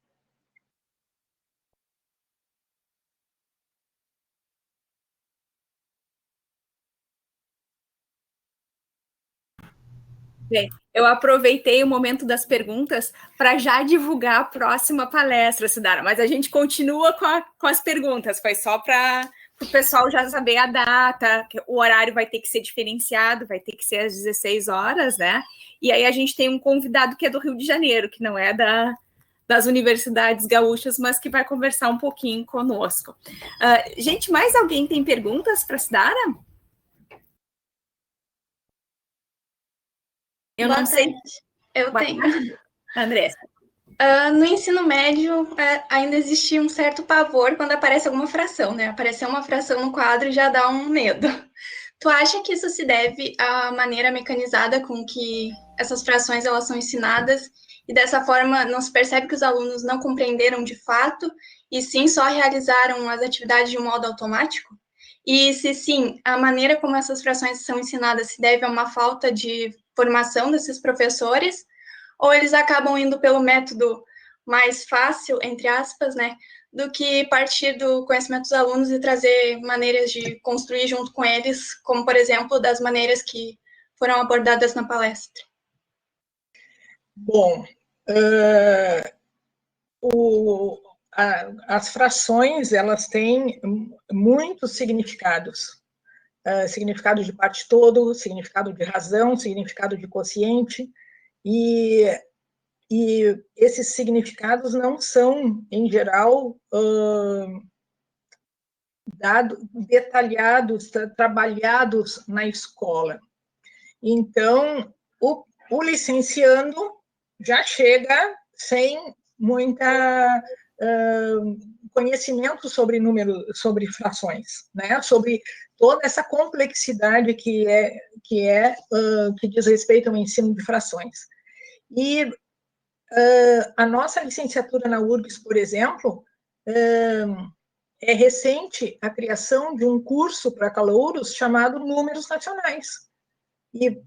[SPEAKER 1] Bem, eu aproveitei o momento das perguntas para já divulgar a próxima palestra, Sidara, mas a gente continua com as perguntas, foi só para o pessoal já saber a data, que o horário vai ter que ser diferenciado, vai ter que ser às 16 horas, né? E aí a gente tem um convidado que é do Rio de Janeiro, que não é das universidades gaúchas, mas que vai conversar um pouquinho conosco. Gente, mais alguém tem perguntas para a Sidara? Eu
[SPEAKER 6] Boa
[SPEAKER 1] não sei.
[SPEAKER 6] tarde. Eu tenho.
[SPEAKER 1] Andressa.
[SPEAKER 6] No ensino médio, ainda existe um certo pavor quando aparece alguma fração, né? Aparecer uma fração no quadro já dá um medo. Tu acha que isso se deve à maneira mecanizada com que essas frações elas são ensinadas e dessa forma não se percebe que os alunos não compreenderam de fato e sim só realizaram as atividades de um modo automático? E se sim, a maneira como essas frações são ensinadas se deve a uma falta de formação desses professores, ou eles acabam indo pelo método mais fácil, entre aspas, né, do que partir do conhecimento dos alunos e trazer maneiras de construir junto com eles, como, por exemplo, das maneiras que foram abordadas na palestra.
[SPEAKER 3] Bom, as frações, elas têm muitos significados. Significado de parte todo, significado de razão, significado de quociente, e esses significados não são, em geral, detalhados, trabalhados na escola. Então, o licenciando já chega sem muita conhecimento sobre sobre frações, né? Sobre toda essa complexidade que diz respeito ao ensino de frações. E a nossa licenciatura na URGS, por exemplo, é recente a criação de um curso para calouros chamado Números Racionais. E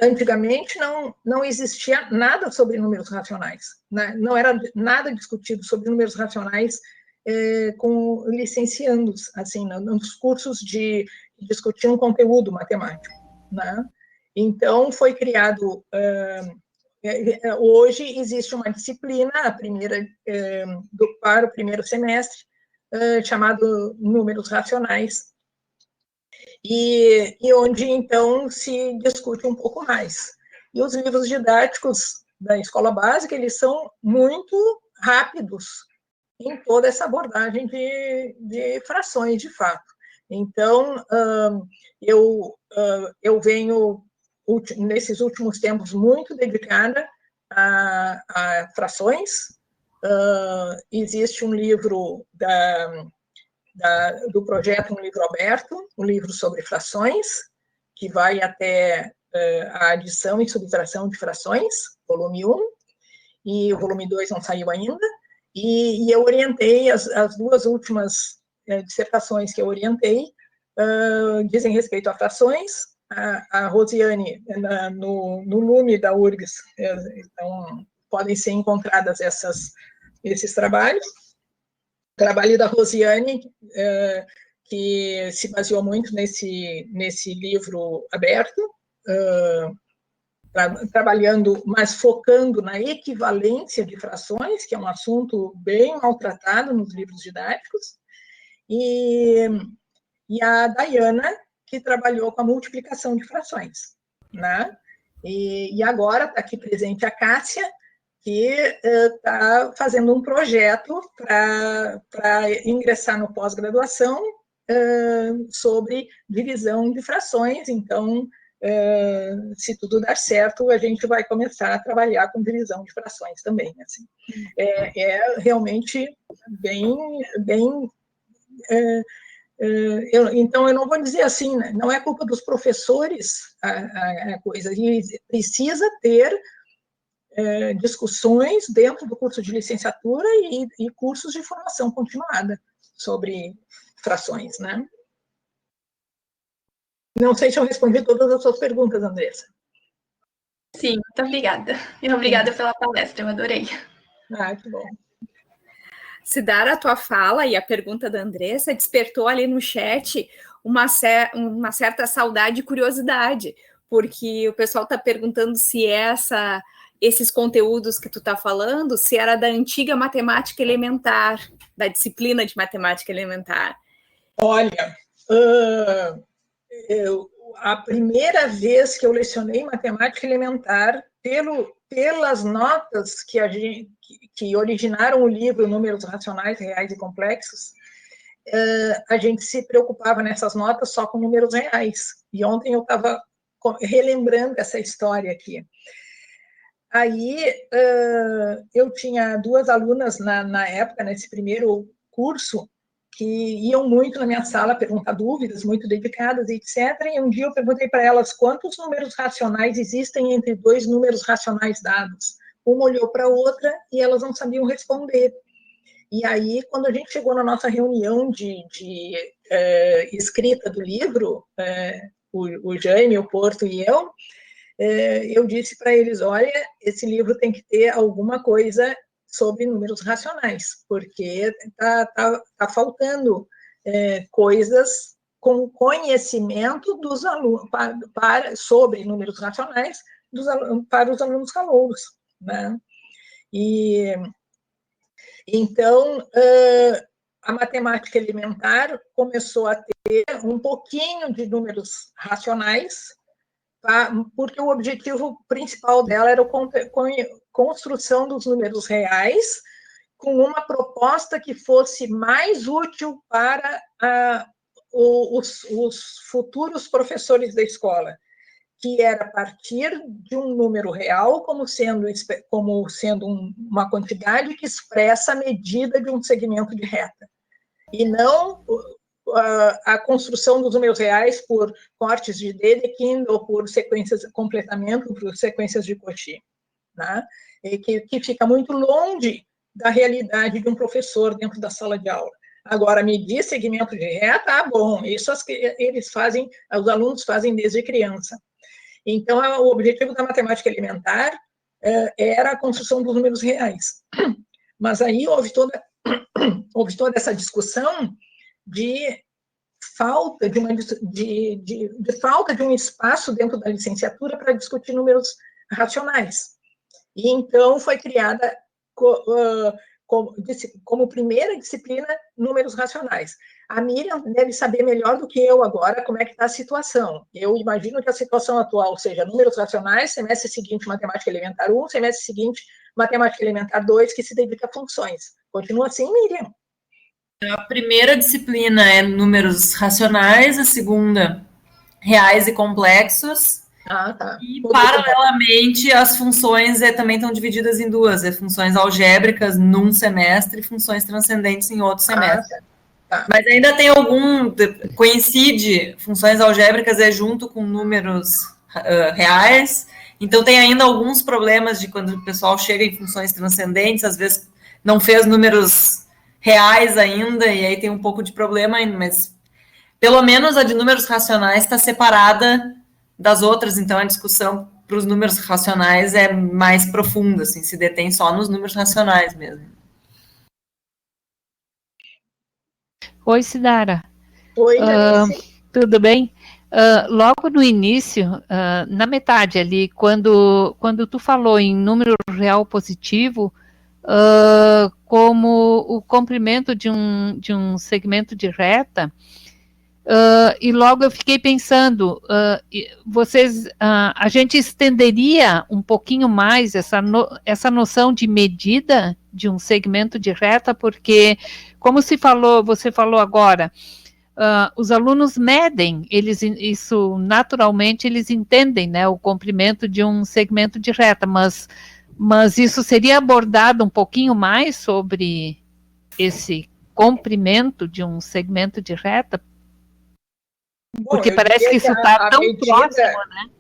[SPEAKER 3] antigamente não existia nada sobre números racionais, né? Não era nada discutido sobre números racionais com licenciandos, assim, nos cursos de discutir um conteúdo matemático, né? Então, foi criado... hoje existe uma disciplina, a primeira para o primeiro semestre, chamado Números Racionais, e onde, então, se discute um pouco mais. E os livros didáticos da escola básica, eles são muito rápidos em toda essa abordagem de frações, de fato. Então, eu venho, nesses últimos tempos, muito dedicada a frações. Existe um livro do projeto Um Livro Aberto, um livro sobre frações, que vai até a adição e subtração de frações, volume 1, e o volume 2 não saiu ainda, e eu orientei as duas últimas dissertações que eu orientei, dizem respeito a frações. A Rosiane, no Lume da URGS, então, podem ser encontradas esses trabalhos. O trabalho da Rosiane, que se baseou muito nesse livro aberto, trabalhando, mas focando na equivalência de frações, que é um assunto bem maltratado nos livros didáticos, e a Dayana, que trabalhou com a multiplicação de frações, né? E agora está aqui presente a Cássia, que está fazendo um projeto para ingressar no pós-graduação sobre divisão de frações. Então, se tudo dar certo, a gente vai começar a trabalhar com divisão de frações também. Assim. É realmente bem então, eu não vou dizer assim, né? Não é culpa dos professores a coisa, ele precisa ter discussões dentro do curso de licenciatura e cursos de formação continuada sobre frações, né? Não sei se eu respondi todas as suas perguntas, Andressa.
[SPEAKER 6] Sim, muito obrigada. E obrigada pela palestra, eu adorei.
[SPEAKER 3] Que bom.
[SPEAKER 1] Sidara, a tua fala e a pergunta da Andressa despertou ali no chat uma certa saudade e curiosidade, porque o pessoal está perguntando se esses conteúdos que tu está falando, se era da antiga matemática elementar, da disciplina de matemática elementar.
[SPEAKER 3] Olha, a primeira vez que eu lecionei matemática elementar, pelas notas que originaram o livro Números Racionais, Reais e Complexos, a gente se preocupava nessas notas só com números reais. E ontem eu estava relembrando essa história aqui. Aí, eu tinha duas alunas na época, nesse primeiro curso, que iam muito na minha sala perguntar dúvidas, muito dedicadas, etc. E um dia eu perguntei para elas quantos números racionais existem entre dois números racionais dados. Uma olhou para a outra e elas não sabiam responder. E aí, quando a gente chegou na nossa reunião de escrita do livro, o Jaime, o Porto e eu disse para eles, olha, esse livro tem que ter alguma coisa sobre números racionais, porque tá faltando coisas com conhecimento dos alunos sobre números racionais para os alunos calouros, né? E então a matemática elementar começou a ter um pouquinho de números racionais, porque o objetivo principal dela era a construção dos números reais com uma proposta que fosse mais útil para os futuros professores da escola, que era partir de um número real como sendo uma quantidade que expressa a medida de um segmento de reta, e não a construção dos números reais por cortes de Dedekind ou por completamento por sequências de Cauchy, né? E que fica muito longe da realidade de um professor dentro da sala de aula. Agora, medir segmento de reta, bom, isso eles fazem, os alunos fazem desde criança. Então, o objetivo da matemática elementar era a construção dos números reais. Mas aí houve toda essa discussão de falta de um espaço dentro da licenciatura para discutir números racionais. E então foi criada como primeira disciplina números racionais. A Miriam deve saber melhor do que eu agora como é que está a situação. Eu imagino que a situação atual seja números racionais, semestre seguinte matemática elementar 1, semestre seguinte matemática elementar 2, que se dedica a funções. Continua assim, Miriam?
[SPEAKER 2] A primeira disciplina é números racionais, a segunda, reais e complexos.
[SPEAKER 3] Tá.
[SPEAKER 2] E, paralelamente, as funções também estão divididas em duas. Funções algébricas num semestre e funções transcendentes em outro semestre.
[SPEAKER 3] Tá.
[SPEAKER 2] Mas ainda tem coincide, funções algébricas junto com números reais. Então, tem ainda alguns problemas de quando o pessoal chega em funções transcendentes, às vezes não fez números reais ainda, e aí tem um pouco de problema ainda, mas pelo menos a de números racionais está separada das outras, então a discussão para os números racionais é mais profunda, assim, se detém só nos números racionais mesmo.
[SPEAKER 7] Oi, Sidara.
[SPEAKER 3] Oi, Janice.
[SPEAKER 7] Tudo bem? Logo no início, na metade ali, quando tu falou em número real positivo, como o comprimento de um segmento de reta, e logo eu fiquei pensando, a gente estenderia um pouquinho mais essa noção de medida de um segmento de reta, porque, como você falou agora, os alunos medem, isso naturalmente eles entendem, né, o comprimento de um segmento de reta, mas isso seria abordado um pouquinho mais sobre esse comprimento de um segmento de reta? Porque parece que isso está tão próximo, né?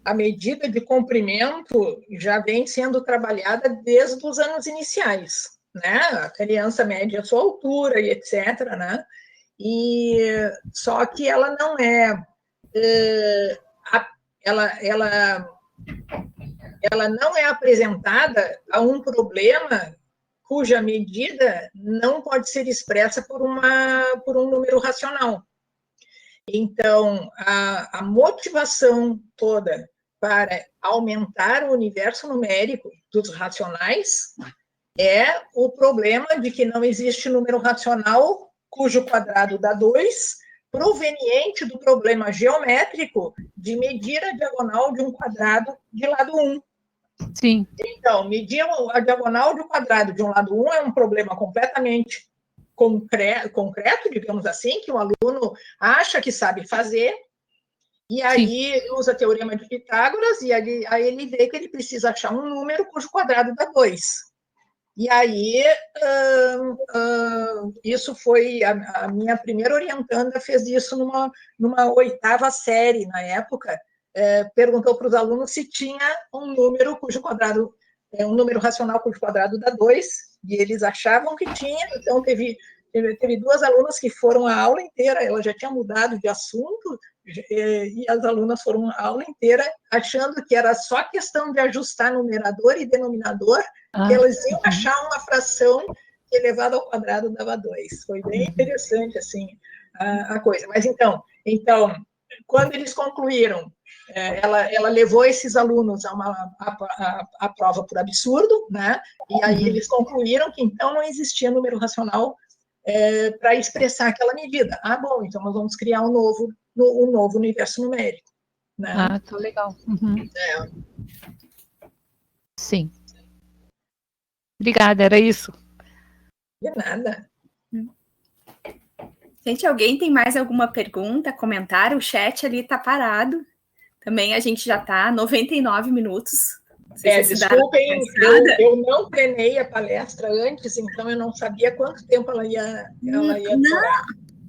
[SPEAKER 3] A medida de comprimento já vem sendo trabalhada desde os anos iniciais, né? A criança mede a sua altura e etc., né? E só que ela não ela não é apresentada a um problema cuja medida não pode ser expressa por um número racional. Então, a motivação toda para aumentar o universo numérico dos racionais é o problema de que não existe número racional cujo quadrado dá 2, proveniente do problema geométrico de medir a diagonal de um quadrado de lado 1.
[SPEAKER 7] Sim.
[SPEAKER 3] Então, medir a diagonal de um quadrado de um lado 1 é um problema completamente concreto, digamos assim, que o aluno acha que sabe fazer, e aí Sim. usa o teorema de Pitágoras, e aí ele vê que ele precisa achar um número cujo quadrado dá 2. E aí, isso foi, a minha primeira orientanda fez isso numa 8ª série, na época, perguntou para os alunos se tinha um número cujo quadrado, um número racional cujo quadrado dá 2, e eles achavam que tinha, então teve 2 alunas que foram a aula inteira, elas já tinham mudado de assunto, e as alunas foram a aula inteira achando que era só questão de ajustar numerador e denominador, que elas iam achar uma fração que elevada ao quadrado dava 2. Foi bem interessante, assim, a coisa. Mas, então quando eles concluíram, ela levou esses alunos a prova por absurdo, né? E aí eles concluíram que, então, não existia número racional para expressar aquela medida. Bom, então nós vamos criar um novo universo numérico. Né?
[SPEAKER 7] Tá legal. Uhum. Sim. Obrigada, era isso.
[SPEAKER 3] De nada.
[SPEAKER 1] Gente, alguém tem mais alguma pergunta, comentário? O chat ali está parado. Também a gente já está 99 minutos.
[SPEAKER 3] Desculpem, eu não treinei a palestra antes, então eu não sabia quanto tempo ela ia durar.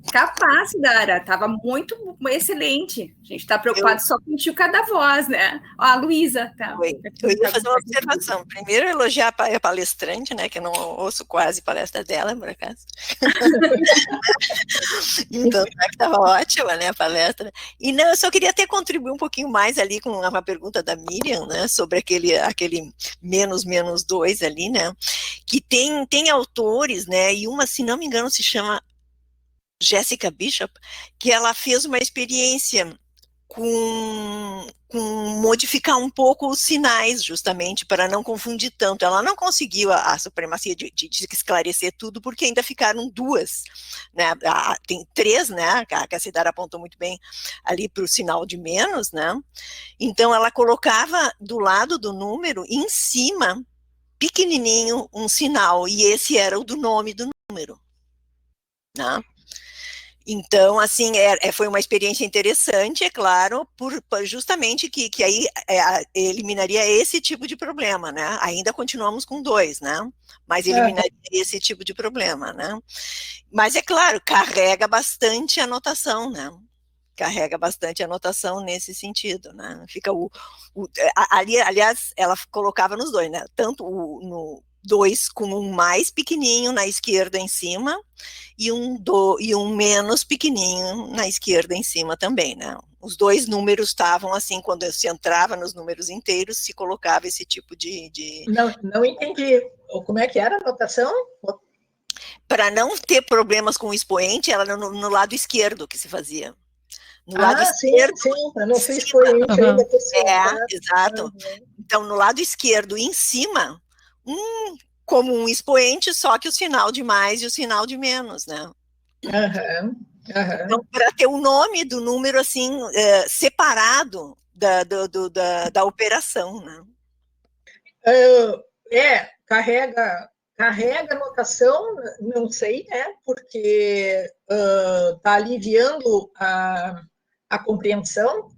[SPEAKER 1] Capaz, Dara, estava muito excelente. A gente está preocupado só com o tio cada voz, né? Ó, a Luísa. Tá.
[SPEAKER 8] Eu ia fazer uma observação. Primeiro, elogiar a palestrante, né? Que eu não ouço quase palestra dela, por acaso. Então, estava ótima, né, a palestra. E não, eu só queria até contribuir um pouquinho mais ali com uma pergunta da Miriam, né? Sobre aquele -2 ali, né? Que tem autores, né? E uma, se não me engano, se chama Jessica Bishop, que ela fez uma experiência com modificar um pouco os sinais, justamente, para não confundir tanto. Ela não conseguiu a supremacia de esclarecer tudo, porque ainda ficaram 2, né? Tem 3, né? Que a Cidara apontou muito bem ali para o sinal de menos, né? Então, ela colocava do lado do número, em cima, pequenininho, um sinal, e esse era o do nome do número, né? Então, assim, foi uma experiência interessante, é claro, justamente que aí eliminaria esse tipo de problema, né? Ainda continuamos com 2, né? Mas eliminaria esse tipo de problema, né? Mas, é claro, carrega bastante anotação, né? Carrega bastante anotação nesse sentido, né? Fica aliás, ela colocava nos 2, né? Tanto no 2 com um mais pequenininho na esquerda em cima e um menos pequenininho na esquerda em cima também, né? Os 2 números estavam assim, quando se entrava nos números inteiros, se colocava esse tipo de...
[SPEAKER 3] Não entendi. Como é que era a anotação?
[SPEAKER 8] Para não ter problemas com o expoente, era no lado esquerdo que se fazia. No lado esquerdo,
[SPEAKER 3] sim, para não ser expoente ainda.
[SPEAKER 8] Exato. Então, no lado esquerdo, em cima, como um expoente, só que o sinal de mais e o sinal de menos, né? Então, para ter o nome do número, assim, separado da operação, né?
[SPEAKER 3] Carrega anotação, não sei, né? Porque está aliviando a compreensão,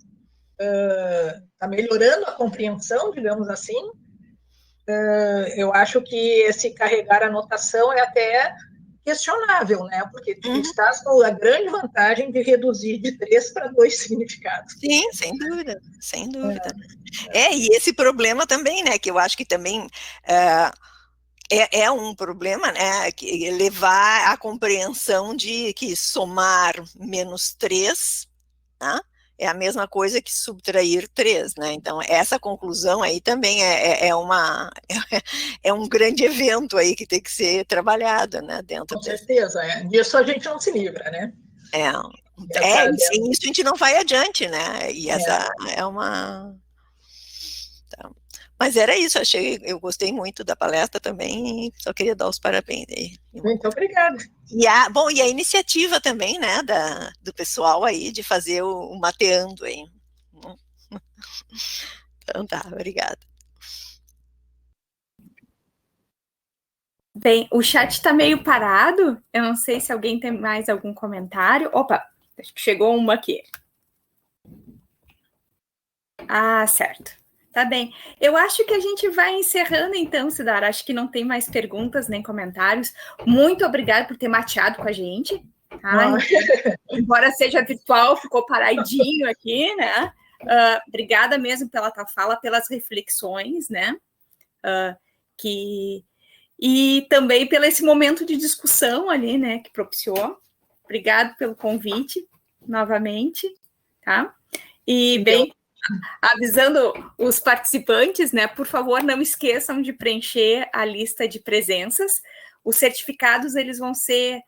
[SPEAKER 3] está melhorando a compreensão, digamos assim. Eu acho que esse carregar anotação é até questionável, né? Porque tu estás com a grande vantagem de reduzir de 3 para 2 significados.
[SPEAKER 8] Sim, sem dúvida, sem dúvida. E esse problema também, né? Que eu acho que também é um problema, né? Que levar a compreensão de que somar -3, né? É a mesma coisa que subtrair 3, né? Então, essa conclusão aí também é um grande evento aí que tem que ser trabalhado, né?
[SPEAKER 3] Com certeza, disso a gente não se livra, né?
[SPEAKER 8] Sem isso a gente não vai adiante, né? E essa é uma... Então, mas era isso, eu gostei muito da palestra também, e só queria dar os parabéns aí.
[SPEAKER 3] Muito obrigada.
[SPEAKER 8] E a iniciativa também, né, do pessoal aí, de fazer o mateando aí. Então tá, obrigada.
[SPEAKER 1] Bem, o chat está meio parado, eu não sei se alguém tem mais algum comentário. Opa, acho que chegou uma aqui. Certo. Tá bem. Eu acho que a gente vai encerrando então, Cidara. Acho que não tem mais perguntas nem comentários. Muito obrigada por ter mateado com a gente. Tá? Embora seja virtual, ficou paradinho aqui, né? Obrigada mesmo pela tua fala, pelas reflexões, né? E também pelo esse momento de discussão ali, né? Que propiciou. Obrigado pelo convite, novamente, tá? E, bem... Avisando os participantes, né? Por favor, não esqueçam de preencher a lista de presenças. Os certificados, eles vão ser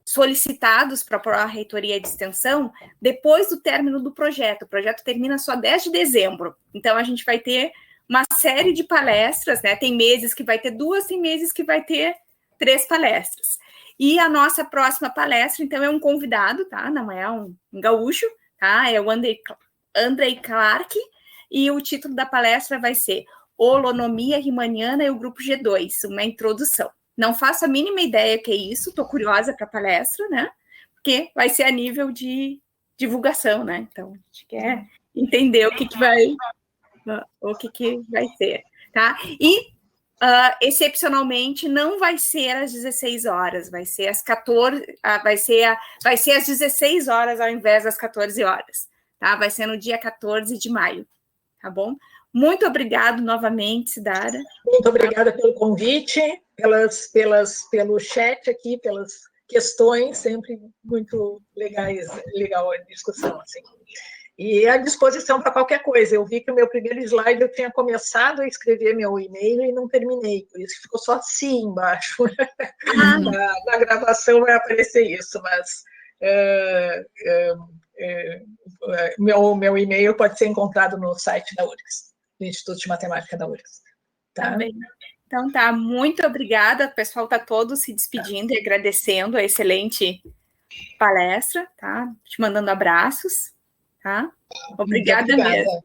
[SPEAKER 1] solicitados para a reitoria de extensão depois do término do projeto. O projeto termina só 10 de dezembro. Então, a gente vai ter uma série de palestras, né? Tem meses que vai ter 2, tem meses que vai ter 3 palestras. E a nossa próxima palestra, então, é um convidado, tá? Não é um gaúcho, tá? É o Andrei Clark, e o título da palestra vai ser Holonomia Riemanniana e o Grupo G2, uma introdução, não faço a mínima ideia que é isso, estou curiosa para a palestra, né? Porque vai ser a nível de divulgação, né? Então, a gente quer entender o que vai ser, tá? E, excepcionalmente, não vai ser às 16 horas, vai ser às 14, vai ser às 16 horas ao invés das 14 horas, tá? Vai ser no dia 14 de maio, tá bom? Muito obrigado novamente, Sidara.
[SPEAKER 3] Muito obrigada pelo convite, pelo chat aqui, pelas questões, sempre muito legal a discussão, assim. E à disposição para qualquer coisa. Eu vi que o meu primeiro slide eu tinha começado a escrever meu e-mail e não terminei, por isso que ficou só assim embaixo. Na gravação vai aparecer isso, mas meu e-mail pode ser encontrado no site da URGS, do Instituto de Matemática da URGS. Tá?
[SPEAKER 1] Tá bem. Então tá, muito obrigada. O pessoal está todo se despedindo e agradecendo a excelente palestra, tá? Te mandando abraços, tá? Obrigada mesmo.